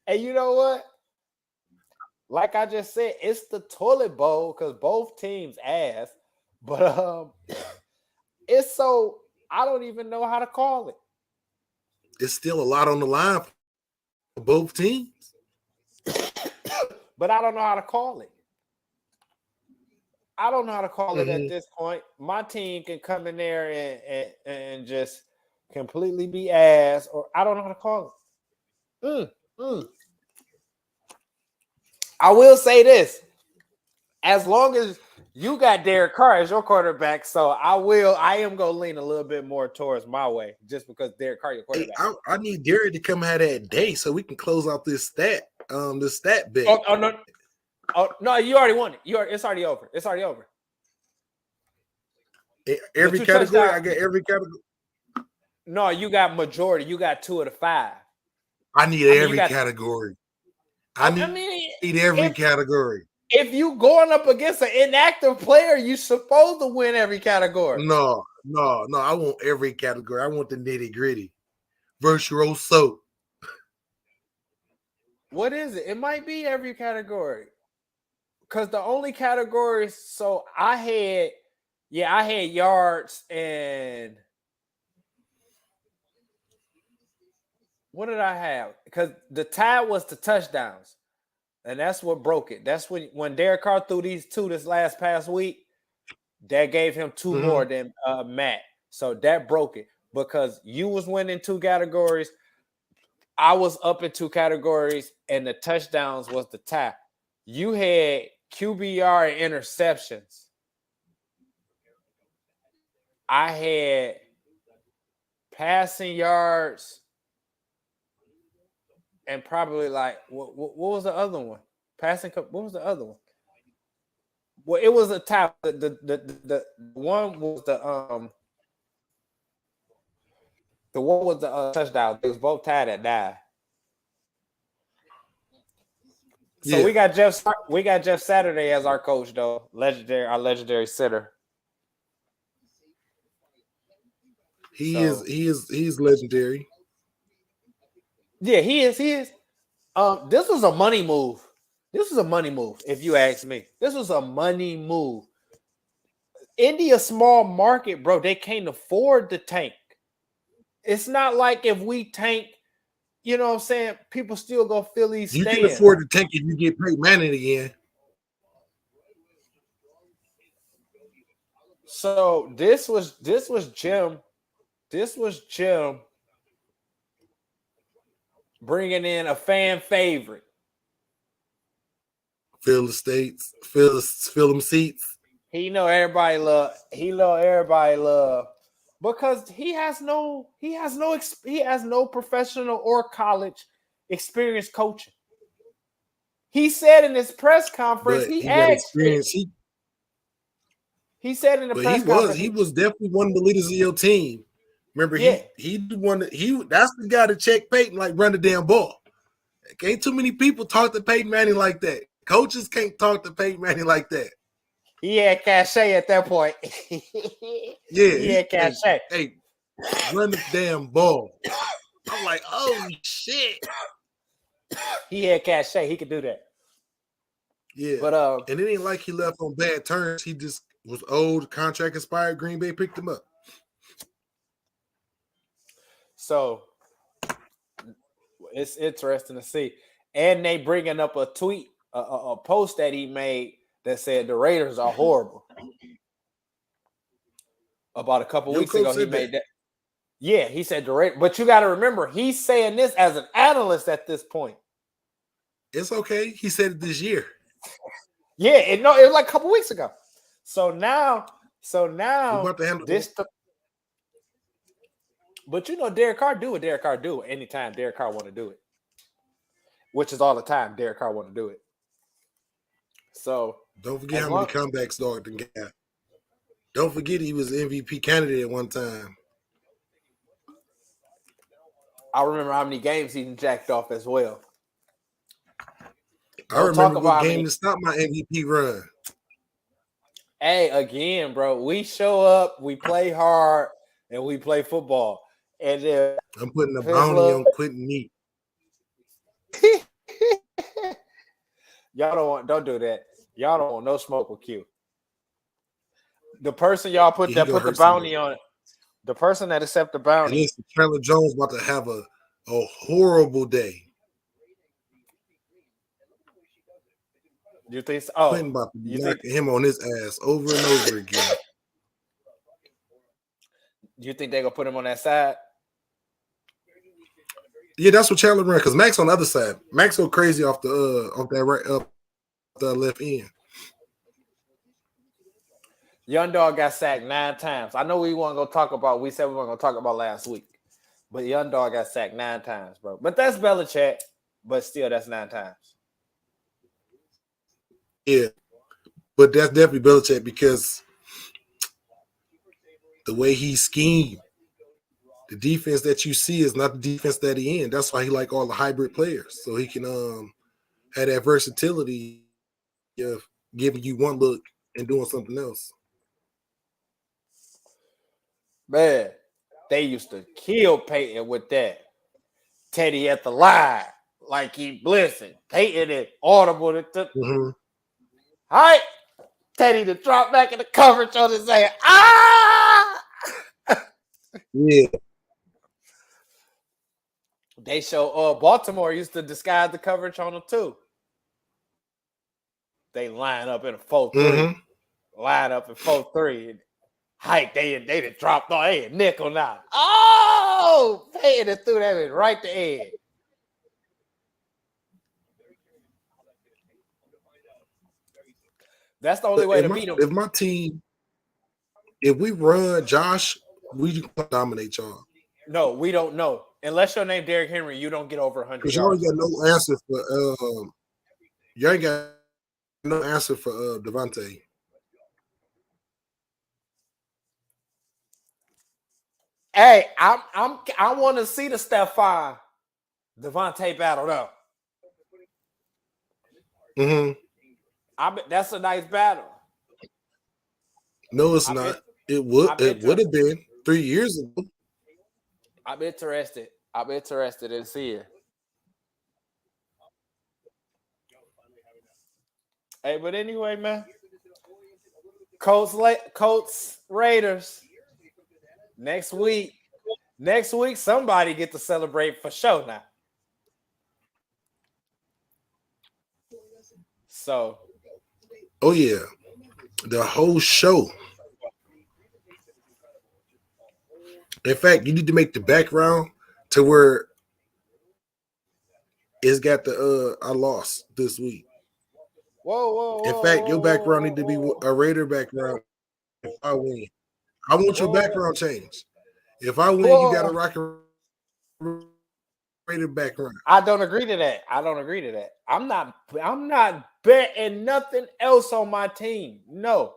And you know what? Like I just said, it's the toilet bowl because both teams ass. But it's so I don't even know how to call it. It's still a lot on the line for both teams. But I don't know how to call it. I don't know how to call it at this point. My team can come in there and just completely be ass, or I don't know how to call it. I will say this. As long as you got Derek Carr as your quarterback, so I am going to lean a little bit more towards my way just because Derek Carr your quarterback. Hey, I need Derek to come out that day so we can close out this stat bet. Oh no, you already won it. It's already over. It's already over. Every category, I get every category. No, you got majority. You got 2 of the 5. I need every category. I need every category. If you going up against an inactive player, you supposed to win every category. No. I want every category. I want the nitty gritty. Virtuoso. What is it? It might be every category. Because the only categories, so I had yards and what did I have? Because the tie was the touchdowns. And that's what broke it. That's when Derek Carr threw these 2 this past week, that gave him 2 more than Matt. So that broke it because you was winning 2 categories. I was up in 2 categories, and the touchdowns was the tie. You had QBR and interceptions. I had passing yards. And probably like what was the other one? Passing. What was the other one? Well, it was a tie. The one was the one was the touchdown. They was both tied at 9. So we got Jeff Saturday as our coach though. Our legendary center. He's legendary. Yeah, he is. This was a money move. If you ask me. This was a money move. Indy, a small market, bro. They can't afford to tank. It's not like if we tank, you know what I'm saying, people still go fill these stands. You can afford to tank if you get Peyton Manning again. So this was Jim. This was Jim bringing in a fan favorite. Fill the states, fill them seats. He know everybody love because he has no professional or college experience coaching. He said in his press conference, he said in the press conference, he was definitely one of the leaders of your team. Remember, he that's the guy to check Peyton like run the damn ball. Ain't too many people talk to Peyton Manning like that. Coaches can't talk to Peyton Manning like that. He had cachet at that point. He had cachet. Hey, run the damn ball. I'm like, oh shit. He had cachet. He could do that. Yeah, but and it ain't like he left on bad terms. He just was old, contract expired. Green Bay picked him up. So it's interesting to see. And they bringing up a tweet, a post that he made that said the Raiders are horrible. About a couple weeks ago, he made that. Yeah, he said the Raiders. But you got to remember, he's saying this as an analyst at this point. It's okay. He said it this year. Yeah, it was like a couple weeks ago. So now this. But you know, Derek Carr do what Derek Carr do anytime Derek Carr want to do it, which is all the time Derek Carr want to do it. So don't forget how many comebacks Dalton got. Don't forget he was MVP candidate at one time. I remember how many games he jacked off as well. I remember what game to stop my MVP run. Hey, again, bro, we show up, we play hard, and we play football. And then I'm putting a his bounty on quitting meat. Y'all don't do that. Y'all don't want no smoke with Q. The person y'all put Yeah, that put the bounty on it, the person that accept the bounty. Listen, Chandler Jones about to have a horrible day. You think so? Oh, Quentin about to be knocking him on his ass over and over again. You think they're gonna put him on that side? Yeah, that's what Chandler ran because Max on the other side. Max go crazy off that right up the left end. Young Dog got sacked 9 times. I know we want to go talk about. We said we weren't gonna talk about last week, but Young Dog got sacked 9 times, bro. But that's Belichick. But still, that's 9 times. Yeah, but that's definitely Belichick because the way he schemed, the defense that you see is not the defense that he in. That's why he like all the hybrid players, so he can have that versatility of giving you one look and doing something else. Man, they used to kill Peyton with that. Teddy at the line, like he blitzing. Peyton is audible. Mm-hmm. All right, Teddy to drop back in the coverage on his ass. Ah! Yeah. They show Baltimore used to disguise the coverage on them too. They line up in a 4-3. Mm-hmm. Line up in 4-3. Hike, they dropped on a nickel now. Oh, Peyton threw that in right to Ed. That's the only way to beat them. If my team, if we run Josh, we can dominate y'all. No, we don't know. Unless your name Derrick Henry, you don't get over 100 yards. Because you ain't got no answer for you ain't got no answer for Devontae. Hey, I want to see the Stephon Devontae battle though. Mm-hmm. That's a nice battle. No, it's not. It would have been 3 years ago. I'm interested. I'm interested in seeing. Hey, but anyway, man. Colts Raiders. Next week, somebody get to celebrate for sure now. So. Oh yeah, the whole show. In fact, you need to make the background to where it's got the I lost this week. Whoa. In fact, your background need to be a Raider background. If I win, I want your background changed. If I win, you got to rock a Raider background. I don't agree to that. I'm not betting nothing else on my team. No.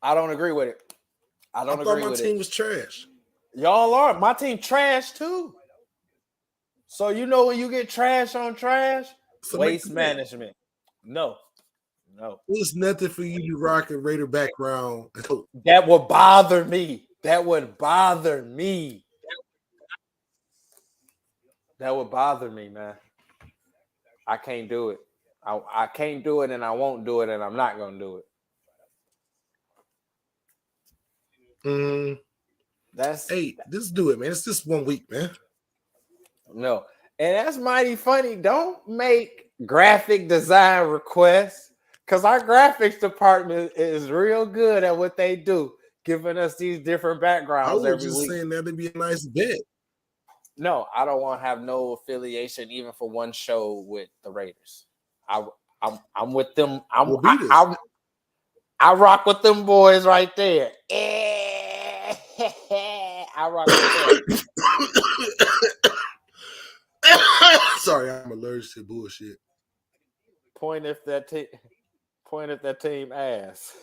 I don't agree with it. I thought my team was trash. Y'all are. My team trash too. So you know when you get trash on trash, waste management. No. It's nothing for you to rock a Raider background. That would bother me. That would bother me, man. I can't do it. I can't do it, and I won't do it, and I'm not gonna do it. Let's do it, man. It's just 1 week, man. No, and that's mighty funny. Don't make graphic design requests because our graphics department is real good at what they do, giving us these different backgrounds every week. I was just saying that'd be a nice bet. No, I don't want to have no affiliation even for one show with the Raiders. I'm with them. I rock with them boys right there. I rock with them. Sorry, I'm allergic to bullshit. Point if that team ass.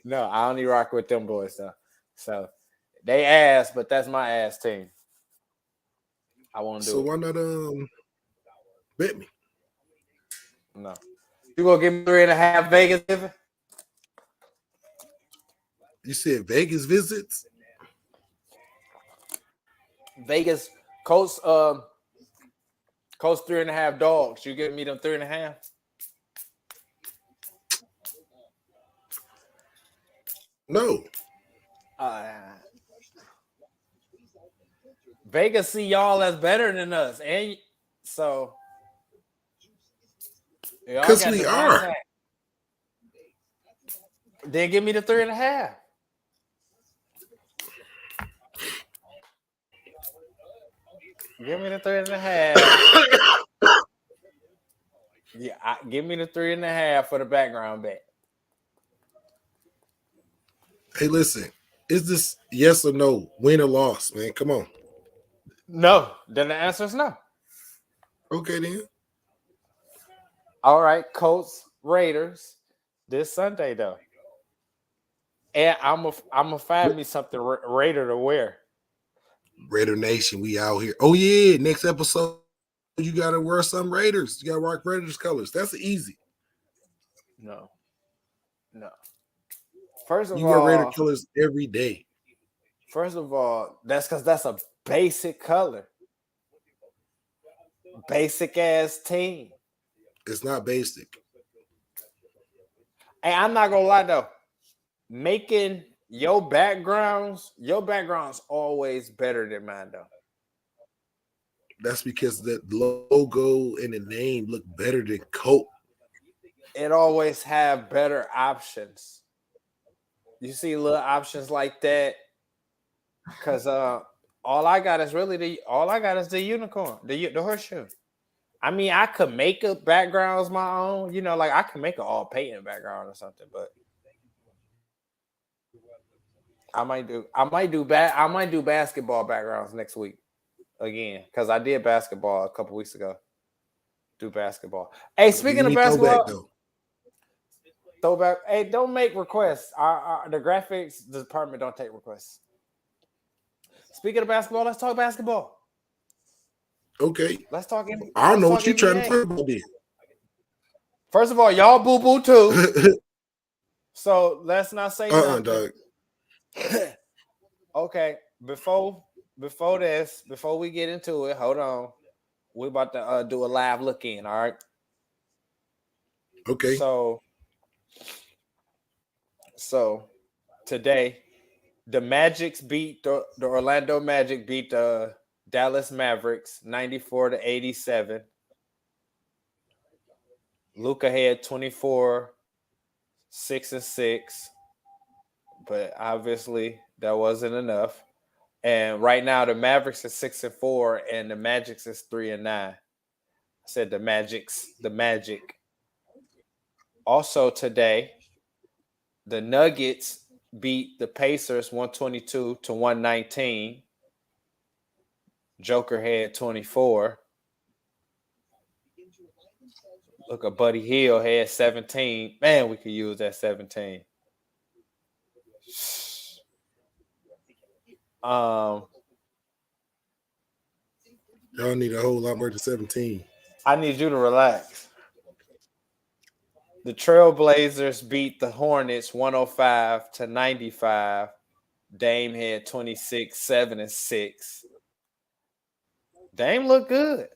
No, I only rock with them boys though. So they ass, but that's my ass team. I won't do So it. why not bet me? No. You gonna give me 3.5 Vegas living? You said Vegas visits? Vegas Colts, Colts 3.5 dogs. You give me them 3.5? No. Vegas see y'all as better than us, and so Because we are. Then give me the 3.5. Give me the 3.5. Yeah, give me the 3.5 for the background bet. Hey, listen, is this yes or no, win or loss, man? Come on. No, then the answer is no. Okay, then. All right, Colts Raiders this Sunday though, and I'm a find me something Raider to wear. Raider Nation, we out here. Oh yeah, next episode you gotta wear some Raiders. You gotta rock Raiders colors. That's easy. No. First of you all, wear Raider colors every day. First of all, that's because that's a basic color. Basic ass team. It's not basic. Hey, I'm not gonna lie though. Making your backgrounds always better than mine though. That's because the logo and the name look better than Colt. It always have better options. You see little options like that, because all I got is the unicorn, the horseshoe. I mean, I could make a backgrounds my own, like I can make an all painting background or something, but I might do basketball backgrounds next week again, because I did basketball a couple weeks ago. Do basketball. Hey, speaking of basketball, throwback. Hey, don't make requests. The graphics department don't take requests. Speaking of basketball, let's talk basketball. Okay. Let's talk. I don't know what you're trying to talk about there. First of all, y'all boo boo too. So let's not say nothing. Dog. Okay. Before we get into it, hold on. We're about to do a live look in. All right. Okay. So today, the Orlando Magic beat the Dallas Mavericks 94-87. Luka had 24, 6 and 6, but obviously that wasn't enough. And right now the Mavericks is 6 and 4, and the Magic is 3 and 9. I said the Magic. Also today, the Nuggets beat the Pacers 122-119. Joker had 24. Look at Buddy Hield had 17. Man, we could use that 17. Y'all need a whole lot more than 17. I need you to relax. The Trailblazers beat the Hornets 105-95. Dame had 26, 7 and 6. Dame looked good.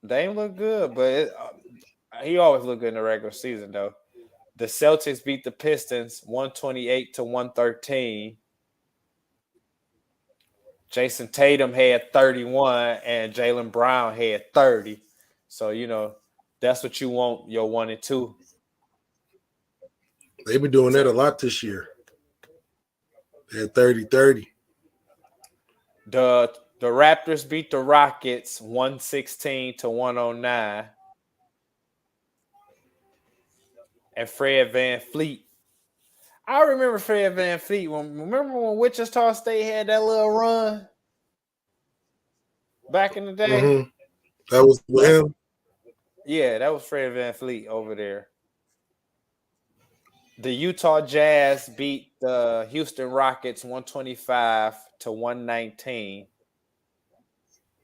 But he always looked good in the regular season, though. The Celtics beat the Pistons 128-113. Jason Tatum had 31 and Jaylen Brown had 30. So, that's what you want, your 1 and 2. They've been doing that a lot this year. They had 30-30. The Raptors beat the Rockets 116-109. And Fred VanVleet. I remember Fred VanVleet. Remember when Wichita State had that little run back in the day? Mm-hmm. That was with him? Yeah, that was Fred VanVleet over there. The Utah Jazz beat the Houston Rockets 125-119.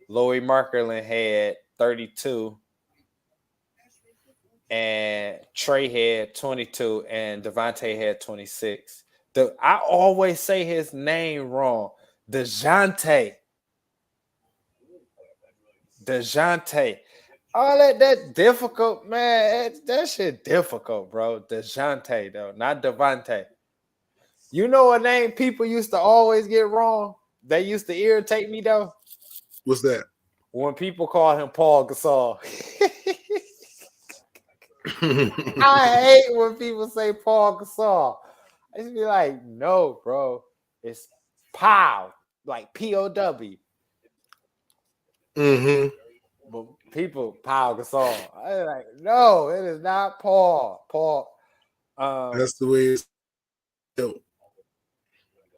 Louis Markerlin had 32, and Trey had 22, and Devontae had 26. I always say his name wrong. DeJounte. All that difficult, man. That shit difficult, bro. DeJounte, though, not Devontae. You know a name people used to always get wrong? They used to irritate me, though. What's that? When people call him Paul Gasol. I hate when people say Paul Gasol. I just be like, no, bro. It's Pow, like P-O-W. Mm-hmm. But people, Paul Gasol. I like, no, it is not Paul. Paul. That's the way it's built.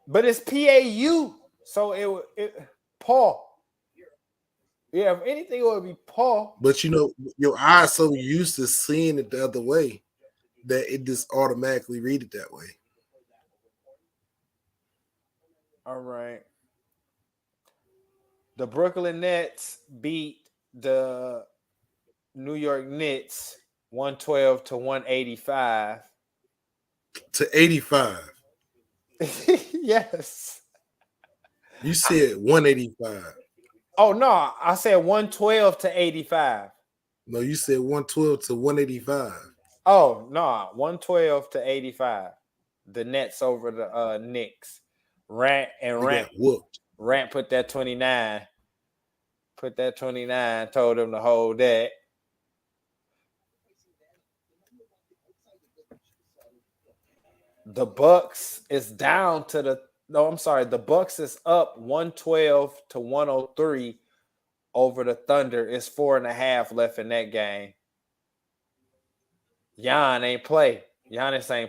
But it's P-A-U. So it Paul. Yeah, if anything, it would be Paul. But you know, your eyes so used to seeing it the other way that it just automatically read it that way. All right. The Brooklyn Nets beat the New York Knicks 112 to 185. To 85. Yes. You said 185. Oh, no. I said 112 to 85. No, you said 112 to 185. Oh, no. 112 to 85. The Nets over the Knicks. Rant whooped. Rant put that 29. Put that 29. Told him to hold that. The Bucks is down to the Bucks is up 112 to 103 over the Thunder. It's 4.5 left in that game. Giannis ain't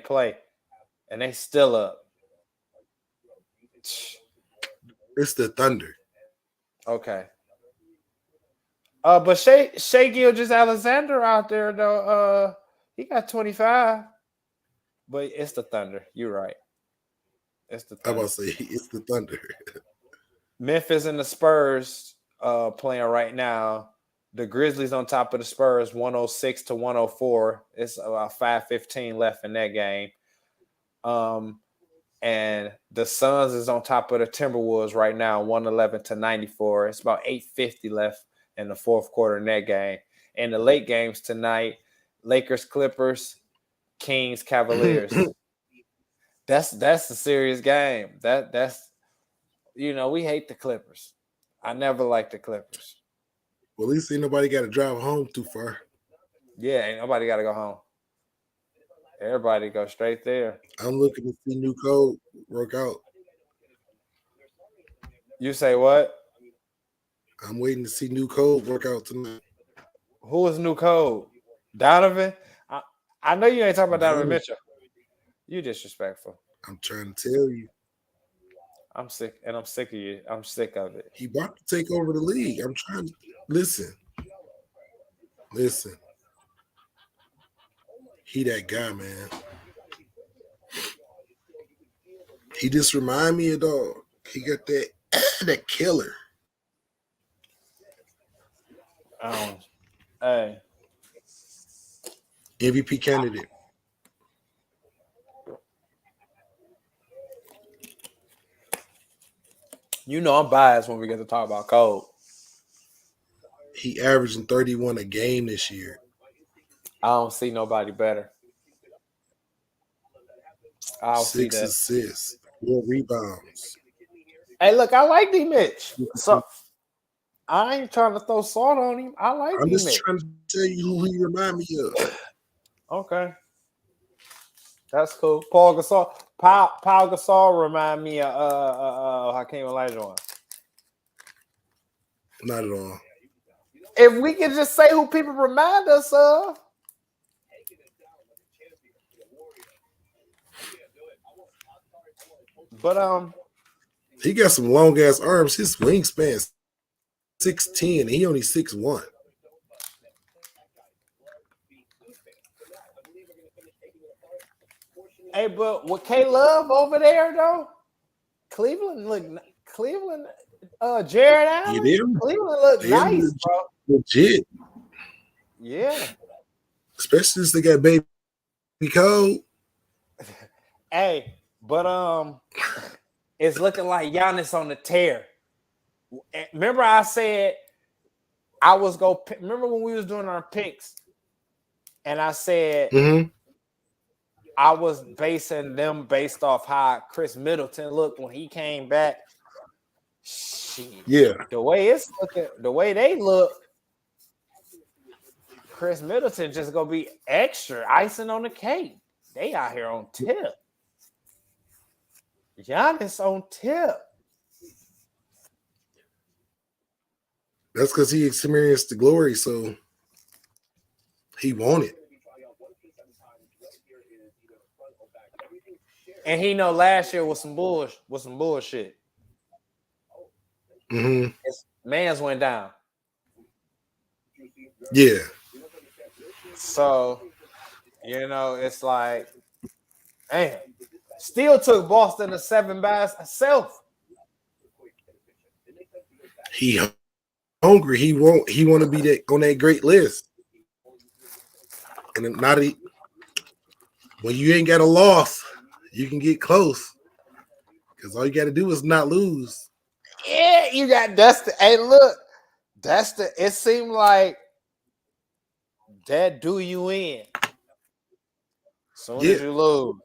play. And they still up. It's the Thunder. Okay. But Shai Gilgeous-Alexander out there though, he got 25. But it's the Thunder. You're right. It's the Thunder. I'm about to say it's the Thunder. Memphis and the Spurs playing right now. The Grizzlies on top of the Spurs, 106 to 104. It's about 5:15 left in that game. And the Suns is on top of the Timberwolves right now, 111 to 94. It's about 8:50 left in the fourth quarter in that game. And the late games tonight, Lakers, Clippers, Kings, Cavaliers. That's a serious game. That's we hate the Clippers. I never liked the Clippers. Well, at least ain't nobody got to drive home too far. Yeah, ain't nobody got to go home. Everybody go straight there. I'm looking to see New Code work out. You say what? I'm waiting to see New Code work out tonight. Who is New Code? Donovan? I know you ain't talking about Donovan Mitchell. You disrespectful. I'm trying to tell you. I'm sick, and I'm sick of you. I'm sick of it. He about to take over the league. I'm trying to listen. He that guy, man. He just remind me of dog. He got that killer. Hey. MVP candidate. You know I'm biased when we get to talk about Code. He averaging 31 a game this year. I don't see nobody better. I'll 6 see that. assists, 4 rebounds. Hey, look, I like D Mitch. So I ain't trying to throw salt on him. I like I'm D just Mitch. trying to tell you who he remind me of. Okay. That's cool. Paul Gasol. Paul Gasol remind me of Hakeem Olajuwon. Not at all. If we could just say who people remind us of. But he got some long ass arms. His wingspan 6'10". He only 6'1". Hey, but with K Love over there though, Cleveland Jared Allen. Yeah, Cleveland look nice, bro. Legit. Yeah. Especially since they got Baby Cole. Hey, but it's looking like Giannis on the tear. Remember I said I was remember when we was doing our picks and I said I was basing them based off how Chris Middleton looked when he came back. Shit. Yeah. The way it's looking, the way they look, Chris Middleton just gonna be extra icing on the cake. They out here on tip. Giannis on tip. That's because he experienced the glory, so he wanted. And he know last year was some bullshit. His mans went down. Yeah. So, it's like, damn. Still took Boston to 7 by himself. He hungry. He want to be that on that great list. And when you ain't got a loss, you can get close. Because all you got to do is not lose. Yeah, you got Dustin. Hey, look, it seemed like that do you in. Soon as you lose.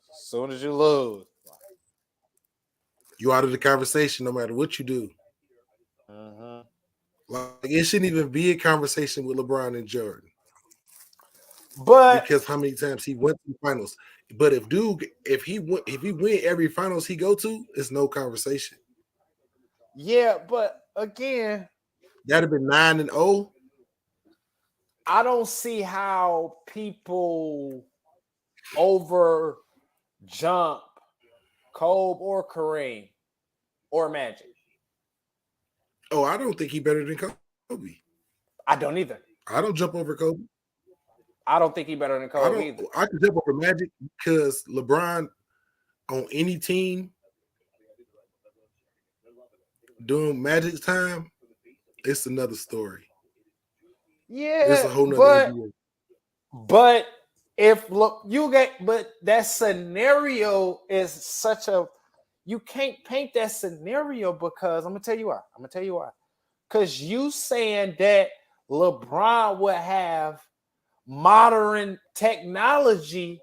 You out of the conversation no matter what you do. Like it shouldn't even be a conversation with LeBron and Jordan. But because how many times he went to the finals. But if he win every finals he go to, it's no conversation. Yeah, but again, that'd have been 9-0. I don't see how people over jump Kobe or Kareem or Magic. Oh, I don't think he better than Kobe. I don't either. I don't jump over Kobe. I don't think he better than Kobe either. I can jump over Magic because LeBron on any team during Magic's time, it's another story. Yeah, it's a whole nother but but that scenario is such a you can't paint that scenario because I'm gonna tell you why. Because you saying that LeBron would have modern technology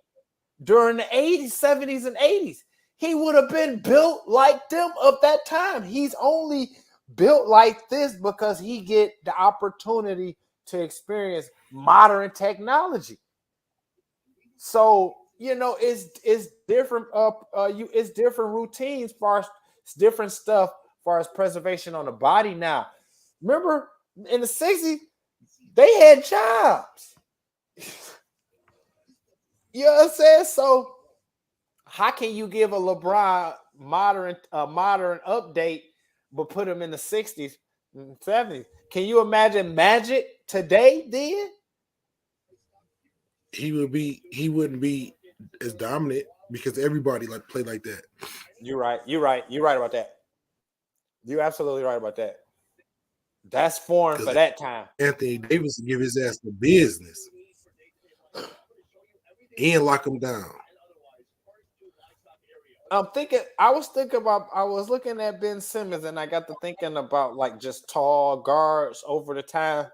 during the 80s, 70s, and 80s. He would have been built like them of that time. He's only built like this because he get the opportunity to experience modern technology. So, it's different it's different routines it's different stuff as far as preservation on the body now. Remember in the 60s, they had jobs. You know what I'm saying? So how can you give a LeBron modern update but put him in the 60s and 70s? Can you imagine Magic today then? He wouldn't be as dominant because everybody played like that. You're right about that. You're absolutely right about that. That's foreign for that time. Anthony Davis would give his ass the business and lock him down. I was looking at Ben Simmons and I got to thinking about just tall guards over the time.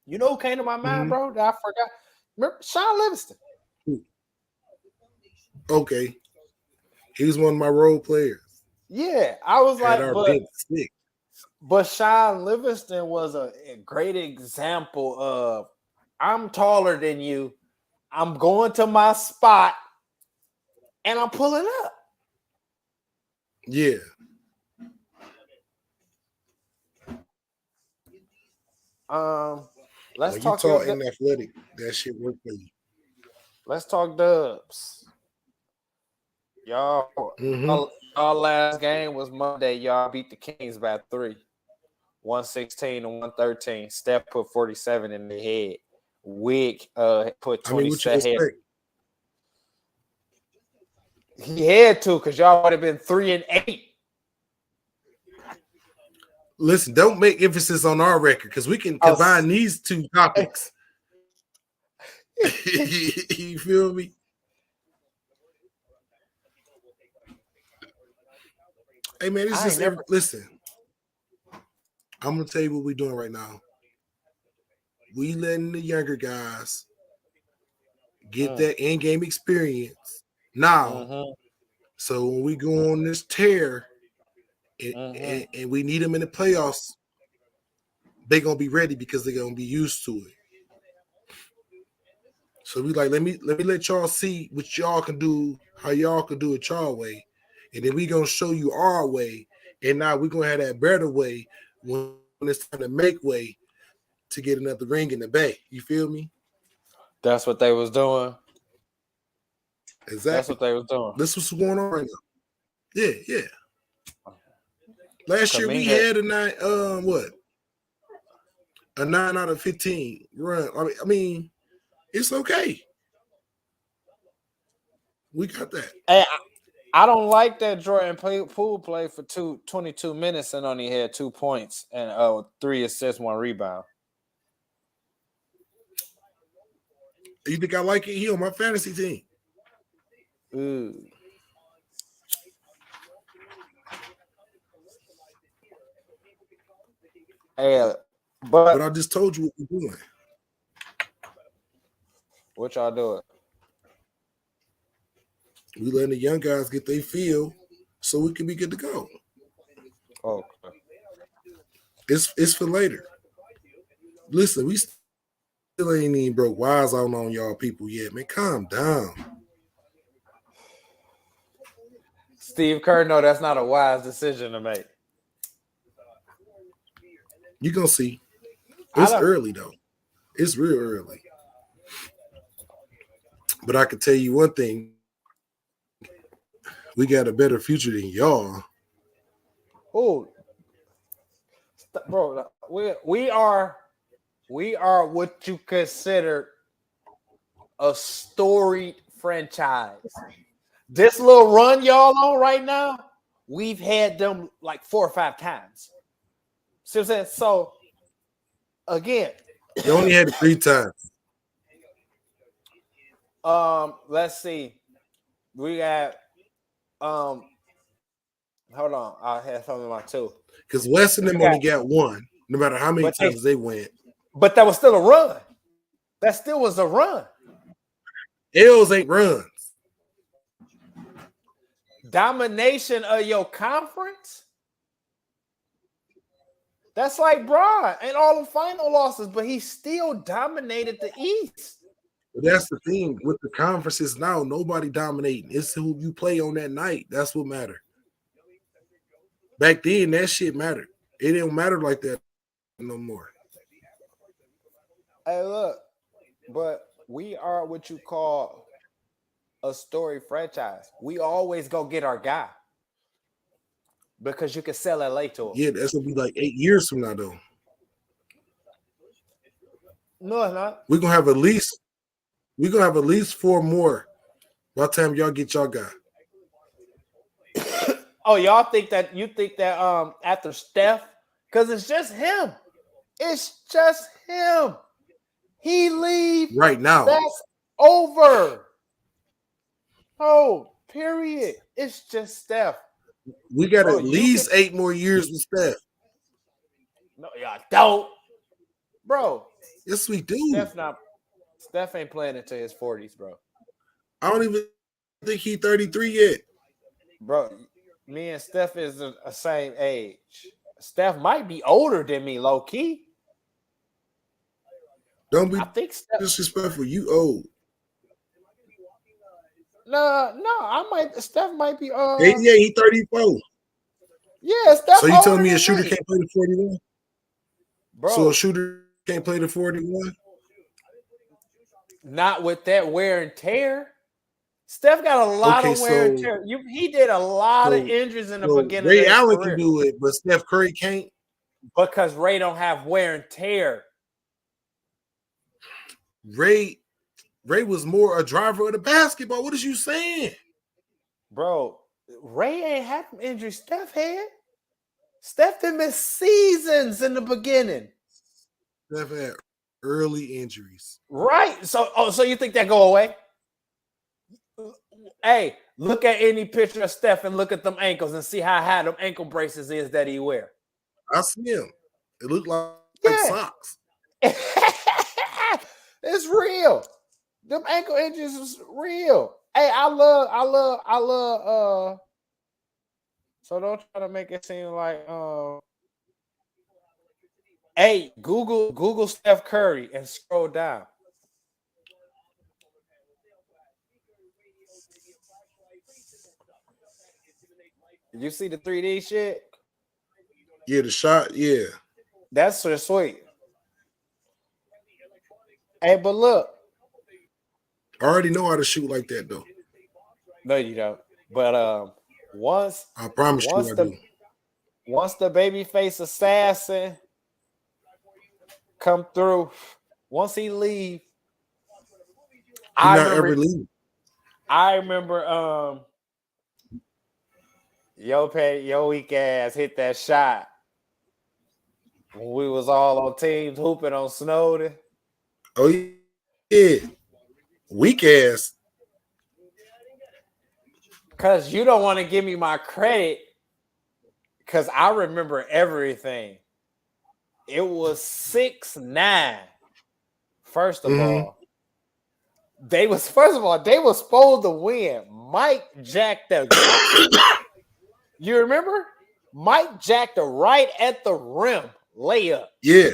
You know who came to my mind, bro, that I forgot? Remember Sean Livingston. Okay. He was one of my role players. Yeah, I was but Sean Livingston was a great example of I'm taller than you. I'm going to my spot and I'm pulling up. Yeah. Let's when talk. You tall and athletic, that shit work for you. Let's talk Dubs. Y'all, our last game was Monday. Y'all beat the Kings by 3, 116-113. Steph put 47 in the head. Wick put 27. He had to because y'all would have been 3-8. Listen, don't make emphasis on our record because we can combine these two topics. You feel me? Hey man, it's just listen. I'm gonna tell you what we're doing right now. We letting the younger guys get that in-game experience now. So when we go on this tear and we need them in the playoffs, they're gonna be ready because they're gonna be used to it. So we like, let me let y'all see what y'all can do, how y'all can do it y'all way, and then we gonna show you our way, and now we're gonna have that better way when it's time to make way to get another ring in the bay. You feel me? That's what they was doing. Exactly. That's what they was doing. This is what's going on right now. Yeah. Last year we had a 9 out of 15 run. I mean, it's okay. We got that. Hey, I don't like that Jordan Poole played for 22 minutes and only had 2 points and 3 assists, 1 rebound. You think I like it? He on my fantasy team. Ooh. Hey, but I just told you what we're doing. What y'all doing? We letting the young guys get their feel so we can be good to go. Okay. It's for later. Listen, we still ain't even broke wise out on y'all people yet, man. Calm down. Steve Kerr, no, that's not a wise decision to make. You're going to see. It's early, though. It's real early. But I can tell you one thing. We got a better future than y'all. Oh, bro, we are what you consider a storied franchise. This little run y'all on right now, we've had them like 4 or 5 times. See what I'm saying? So again, you only had it 3 times. Let's see. We got hold on. I had something in my too. Because West and them only got 1, no matter how many times they went. But that was still a run. That still was a run. L's ain't runs. Domination of your conference? That's like Bron and all the final losses, but he still dominated the East. But that's the thing with the conferences now. Nobody dominating. It's who you play on that night. That's what matter. Back then, that shit mattered. It didn't matter like that no more. Hey, look, but we are what you call a story franchise. We always go get our guy because you can sell LA to him. Yeah, that's gonna be like 8 years from now, though. No, it's not. We're gonna have at least 4 more by the time y'all get y'all guy. Oh, y'all think that after Steph, because it's just him. It's just him. He leaves right now. That's over. Oh, period. It's just Steph. We got at least 8 more years with Steph. No, y'all don't. Bro. Yes, we do. Steph ain't playing into his 40s, bro. I don't even think he's 33 yet. Bro, me and Steph is the same age. Steph might be older than me, low key. Don't be disrespectful. You old. No, Steph might be he 34. Yeah, Steph. So you telling me a shooter can't play the 41? Bro. So a shooter can't play the 41? Not with that wear and tear. Steph got a lot of wear and tear. He did a lot of injuries in the beginning. Ray Allen can do it, but Steph Curry can't. Because Ray don't have wear and tear. Ray was more a driver of the basketball. What is you saying? Bro, Ray ain't had injuries Steph had. Steph didn't miss seasons in the beginning. Steph had early injuries. Right. So you think that go away? Hey, look at any picture of Steph and look at them ankles and see how high them ankle braces is that he wear. I see him. It looked like socks. It's real. Them ankle injuries is real. Hey, I love so don't try to make it seem like hey, Google Steph Curry and scroll down. Did you see the 3D shit? Yeah, the shot, yeah. That's so sweet. Hey, but look. I already know how to shoot like that, though. No, you don't. But once I promise you I do. Once the babyface assassin come through, once he leave, I remember your weak ass hit that shot when we was all on teams hooping on Snowden. Oh yeah, weak ass. Cause you don't want to give me my credit, cause I remember everything. It was 6-9. First of all, they was supposed to win. Mike jacked the. You remember? Mike jacked the right at the rim layup. Yeah.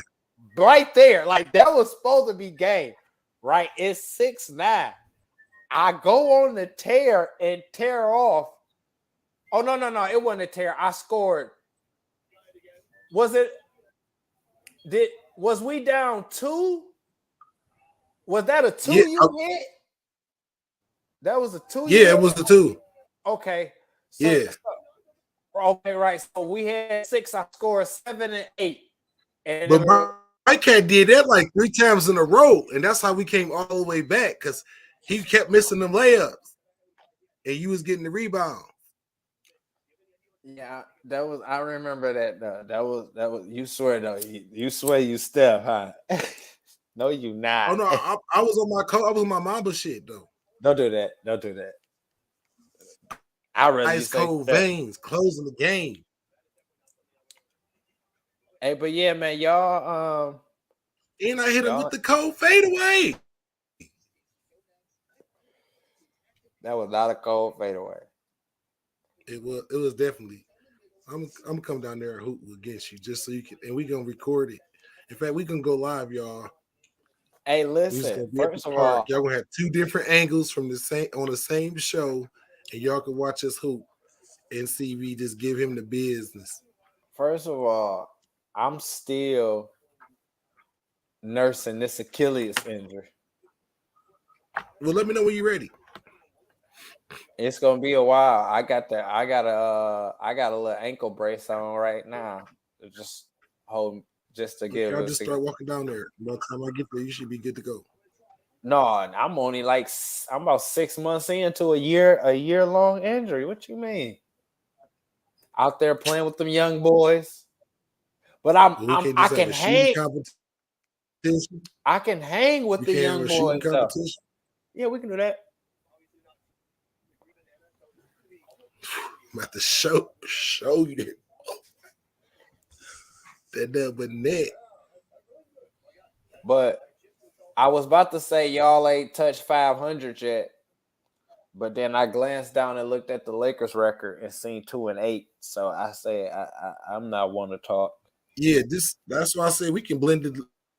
Right there. Like that was supposed to be game. Right? It's 6-9. I go on the tear and tear off. Oh, no. It wasn't a tear. I scored. Was we down 2? Was that a 2 you hit? That was a 2. Yeah, it was the 2. Okay. Okay, right. So we had 6. I scored 7 and 8. And but my cat did that like 3 times in a row, and that's how we came all the way back because he kept missing them layups, and you was getting the rebound. Yeah, that was. I remember that. Though. That was. You swear though. You swear you Steph, huh? No, you not. Oh no, I was on my Mamba shit though. Don't do that. I really ice cold veins closing the game. Hey, but yeah, man, y'all. And I hit him with the cold fadeaway. That was not a cold fadeaway. It was definitely. I'm gonna come down there and hoop against you just so you can, and we gonna record it. In fact, we can go live, y'all. Hey, listen. First of all, y'all gonna have 2 different angles from the same show, and y'all can watch us hoop and see we just give him the business. First of all, I'm still nursing this Achilles injury. Well, let me know when you're ready. It's gonna be a while. I got a little ankle brace on right now. Just to give. I'll just start walking down there. By the time I get there, you should be good to go. No, I'm only I'm about 6 months into a year long injury. What you mean? Out there playing with them young boys, but I can hang. I can hang with the young boys. Yeah, we can do that. I'm about to show you that double net. But I was about to say y'all ain't touched 500 yet, but then I glanced down and looked at the Lakers record and seen 2-8. So I say I'm not one to talk. Yeah, that's why I say we can blend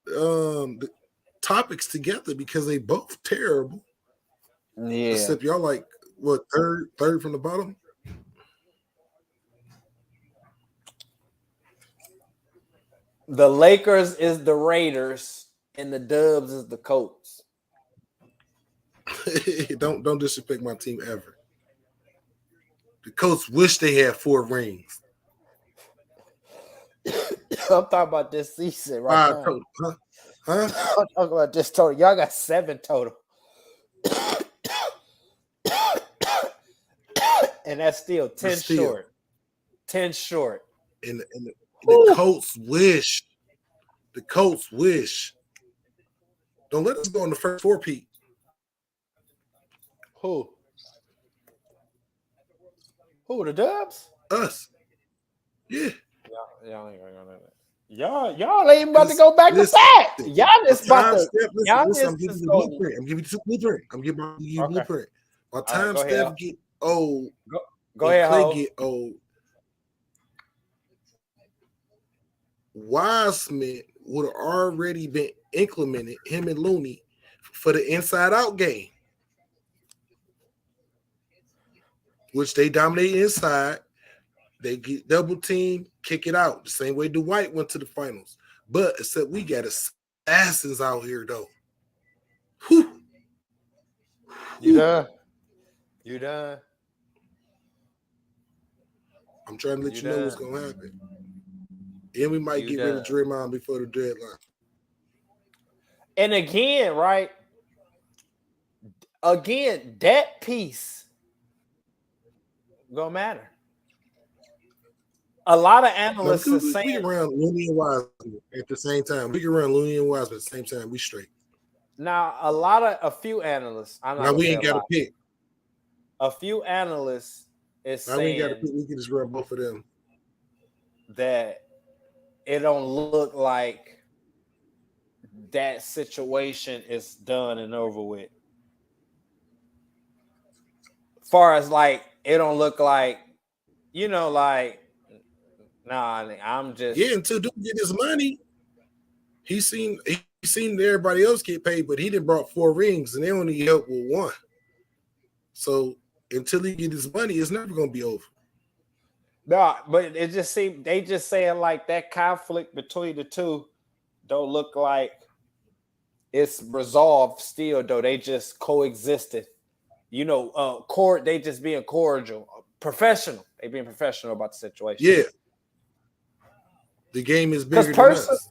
the topics together because they both terrible. Yeah. Except y'all like what third from the bottom. The Lakers is the Raiders, and the Dubs is the Colts. Don't disrespect my team ever. The Colts wish they had 4 rings. I'm talking about this season right now. Total. Huh? I'm talking about this total. Y'all got 7 total. And that's still 10 short. 10 short. And the Colts wish. The Colts wish. Don't let us go on the first four, Pete. Who? The Dubs? Us. Yeah. Y'all ain't gonna go that. Y'all ain't about to go back to back. Y'all just about to. I'm giving you the blueprint. I'm giving you the blueprint. I'm giving you blueprint. By the time Steph get old, go ahead, Clay get old, Wiseman would have already been implemented, him and Looney, for the inside-out game, which they dominate inside. They get double team, kick it out. The same way Dwight went to the finals. But except we got assassins out here, though. Whew. You done? I'm trying to let you know what's going to happen. And we might get rid of Draymond before the deadline. And again, right? Again, that piece gonna matter. A lot of analysts are saying we can run Looney and Wiseman at the same time. We can run Looney and Wiseman at the same time. We straight. Now, a few analysts. Now we ain't got to pick. A few analysts is saying we ain't got to pick. We can just run both of them. That it don't look like that situation is done and over with. As far as like, it don't look like, like. Nah, I'm just until dude get his money. He seen everybody else get paid, but he done brought 4 rings and they only helped with 1. So until he get his money, it's never gonna be over. No, but it just seemed they just saying like that conflict between the two don't look like it's resolved still, though. They just coexisted. They just being cordial, professional. They being professional about the situation. Yeah. The game is bigger than us.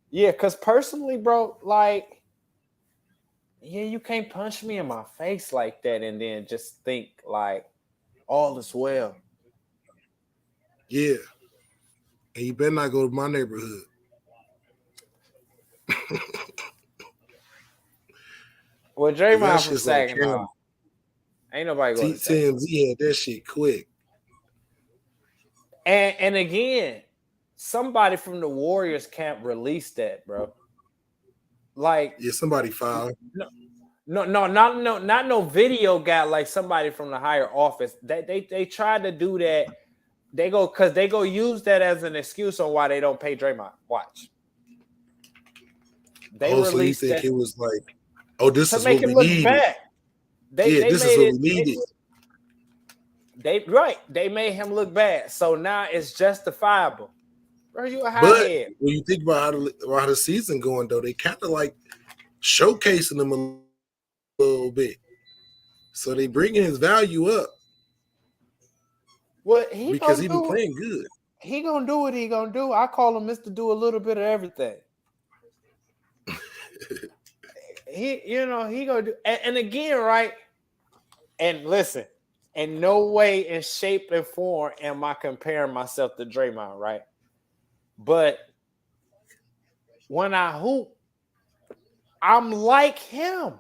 Yeah, because personally, bro, like, you can't punch me in my face like that and then just think like all is well. Yeah. And you better not go to my neighborhood. Well, Draymond from Saginaw. Ain't nobody going to TMZ had that shit quick. And again, somebody from the Warriors camp released that, bro. Like, somebody filed. No, not no video guy. Like somebody from the higher office. They tried to do that. They go use that as an excuse on why they don't pay Draymond. Watch. They released so you think that it was like, this is make what him we look needed. bad. This is what we needed. They made him look bad. So now it's justifiable. Bro, you a high head. When you think about how the season going, though, they kind of like showcasing him a little bit. So they bringing his value up. Because he been playing good. He gonna do what he gonna do. I call him Mr. Do a little bit of everything. he gonna do. And again, right? And listen, in no way, in shape and form, am I comparing myself to Draymond, right? But when I hoop, I'm like him.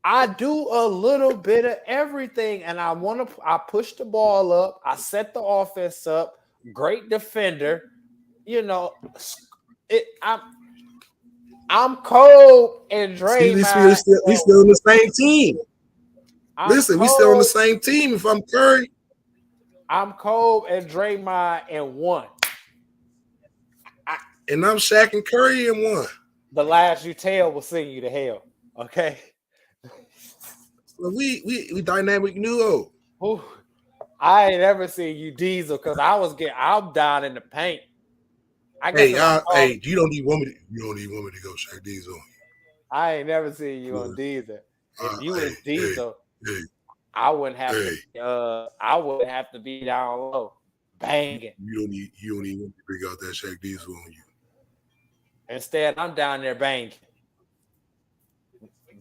I do a little bit of everything, and I push the ball up. I set the offense up. Great defender. I'm cold and Draymond. We still on the same team. We still on the same team. If I'm Curry, I'm cold and Draymond in 1. And I'm Shaq and Curry in 1. The last you tell will send you to hell. Okay. So we dynamic duo. Ooh, I ain't ever seen you diesel because I'm down in the paint. You don't even want me to go Shaq Diesel. I ain't never seen you on diesel. If you was diesel, I wouldn't have to be down low, banging. You don't even want to bring out that Shaq Diesel on you. Instead, I'm down there banging,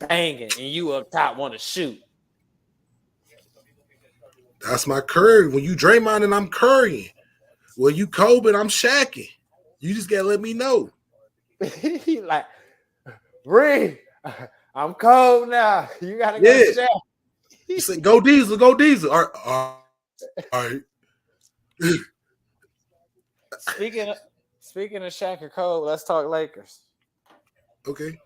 and you up top want to shoot. That's my Curry. When you Draymond and I'm currying. Well, you cold, but I'm shacking. You just gotta let me know. He like, Bree, I'm cold now. You gotta go Yeah. shack. You say, go Diesel, go Diesel. All right. Speaking of Shaq and Cole, let's talk Lakers. Okay.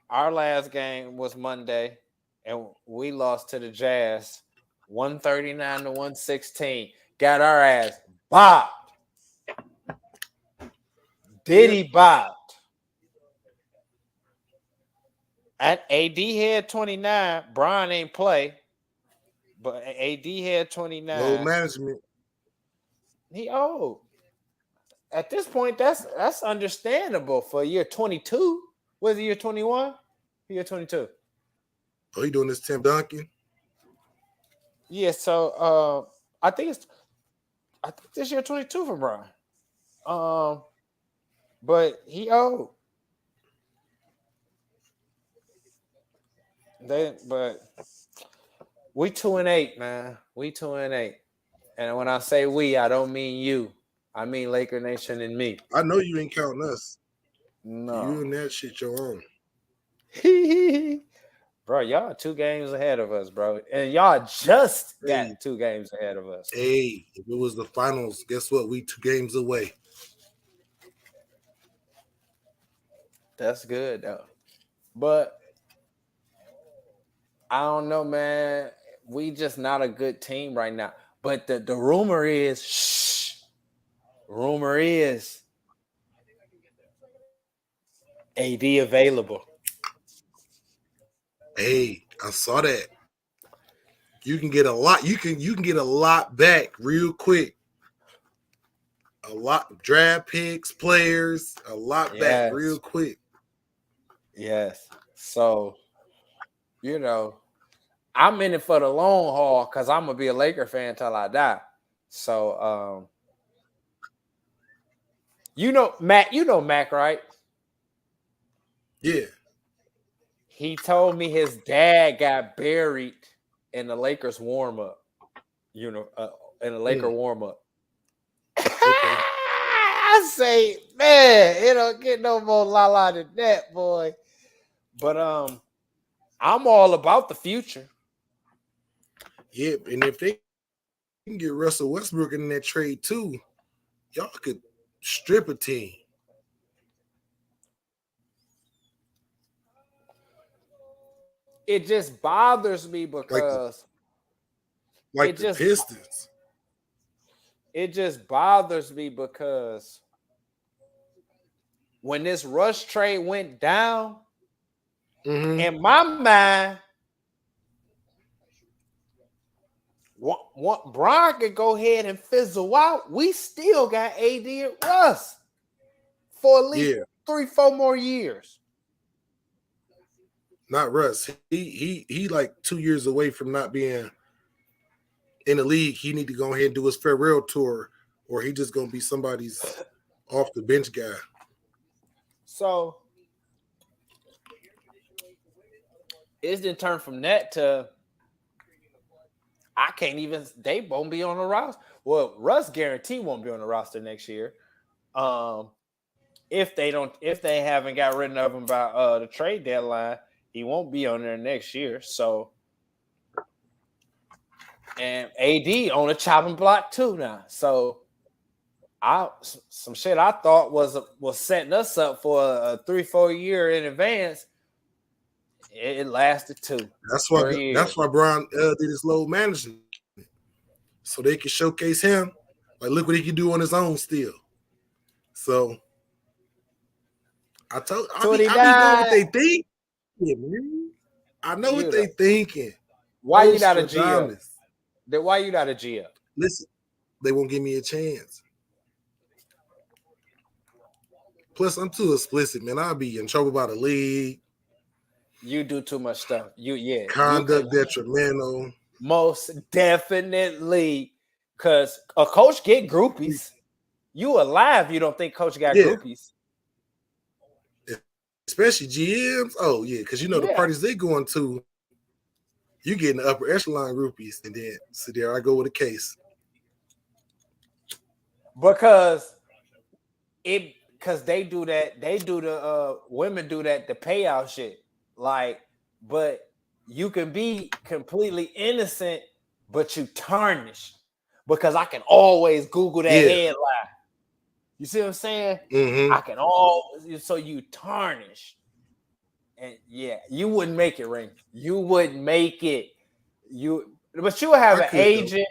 Our last game was Monday, and we lost to the Jazz 139 to 116. Got our ass bopped. Diddy bopped. At AD had 29. Brian ain't play, but AD had 29. Load management. He old. At this point, that's understandable for year 22. Was it year 21? Year 22. Oh, he doing this Tim Duncan? Yeah, so I think this year 22 for Brian. But he old. But we 2-8, man. We 2-8. And when I say we, I don't mean you. I mean Laker Nation and me. I know you ain't counting us. No. You and that shit your own. Bro, y'all 2 games ahead of us, bro. And y'all just got 2 games ahead of us. Hey, if it was the finals, guess what? We 2 games away. That's good, though. But I don't know, man. We just not a good team right now. But the rumor is, rumor is AD available. Hey, I saw that. You can get a lot. You can get a lot back real quick. A lot draft picks, players, a lot back real quick. Yes. So, you know, I'm in it for the long haul because I'm gonna be a Laker fan till I die. So, Mac, right? Yeah. He told me his dad got buried in the Lakers warm up. In the Laker warm up. Okay. I say, man, it don't get no more la than that, boy. But I'm all about the future. Yeah, and if they can get Russell Westbrook in that trade too, y'all could strip a team. It just bothers me because like the Pistons. It just bothers me because when this Rush trade went down, in my mind, Brian could go ahead and fizzle out. We still got AD and Russ for at least 3-4 more years. Not Russ. He like 2 years away from not being in the league. He need to go ahead and do his farewell tour, or he just gonna be somebody's off the bench guy. So it's then turned from that to I can't even. They won't be on the roster. Well, Russ guarantee won't be on the roster next year. If they haven't got rid of him by the trade deadline, he won't be on there next year. So, and AD on a chopping block too now. So, some shit I thought was setting us up for a 3-4 year in advance. It lasted 2. That's why Brian did his load management, so they can showcase him. Like, look what he can do on his own still. So I be knowing what they think. Yeah, man. I know what they thinking. Why you not a GM? Why you not a GM? Listen, they won't give me a chance. Plus, I'm too explicit, man. I'll be in trouble by the league. You do too much stuff. Conduct detrimental. Most definitely. Because a coach get groupies. You alive, you don't think coach got groupies. Especially GMs. Oh, yeah, because the parties they going to, you getting the upper echelon groupies. And then, so there I go with a case. because they do that. They do the women do that, the payout shit. Like, but you can be completely innocent, but you tarnish because I can always Google that headline. You see what I'm saying? Mm-hmm. I can always, so you tarnish. And yeah, you wouldn't make it, Ring. You wouldn't make it. But you would have an agent.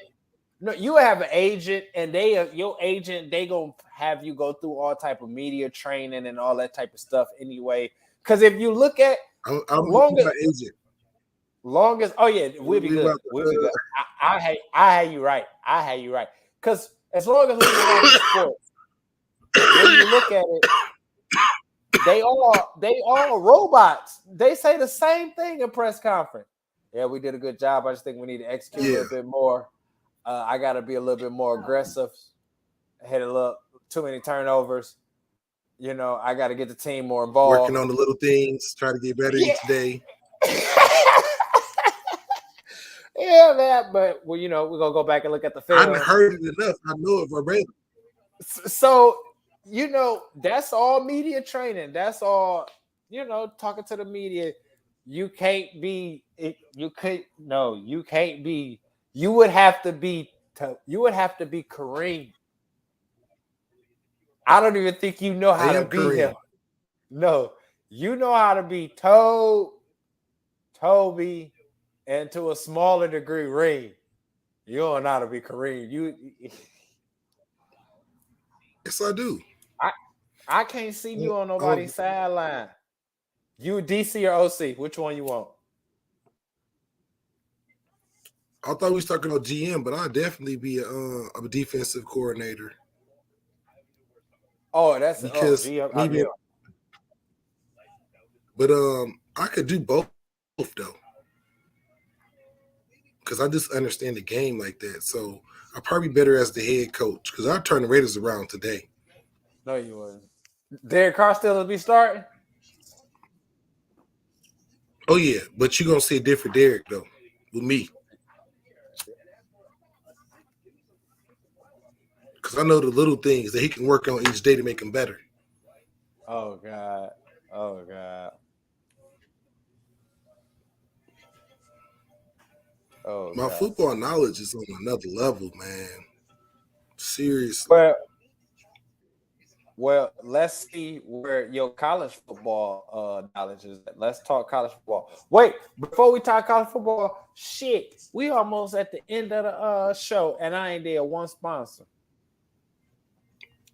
No, you would have an agent, and your agent, they gonna have you go through all type of media training and all that type of stuff anyway. Because if you look at I'm my agent. Longest, oh yeah, we'll be good. We'll be good. I had you right. I had you right. Because as long as we're around sports, when you look at it, they all robots. They say the same thing in press conference. Yeah, we did a good job. I just think we need to execute a little bit more. I got to be a little bit more aggressive. Had a little too many turnovers. You know, I got to get the team more involved. Working on the little things, try to get better each day. Yeah, man. But well, you know, we're gonna go back and look at the film. I heard it enough. I know it verbatim. So, you know, that's all media training. That's all, you know, talking to the media. You can't be. You can't be. You would have to be Kareem. I don't even think you know how to be Kareem. him. No, you know how to be Toby, and to a smaller degree, Reem. You don't know how to be Kareem. Yes, I do. I can't see you on nobody's sideline. You DC or OC? Which one you want? I thought we was talking about GM, but I'd definitely be a defensive coordinator. Oh, that's because GM. But I could do both though, because I just understand the game like that. So I'd probably be better as the head coach because I'd turn the Raiders around today. No, you wouldn't. Derek Carr still will be starting? Oh, yeah. But you're going to see a different Derek, though, with me. Because I know the little things that he can work on each day to make him better. Oh, God. Oh, God. Oh, my God. Football knowledge is on another level, man. Seriously. Well, let's see where your college football knowledge is at. Let's talk college football. Wait, before we talk college football, shit, we almost at the end of the show, and I ain't there one sponsor.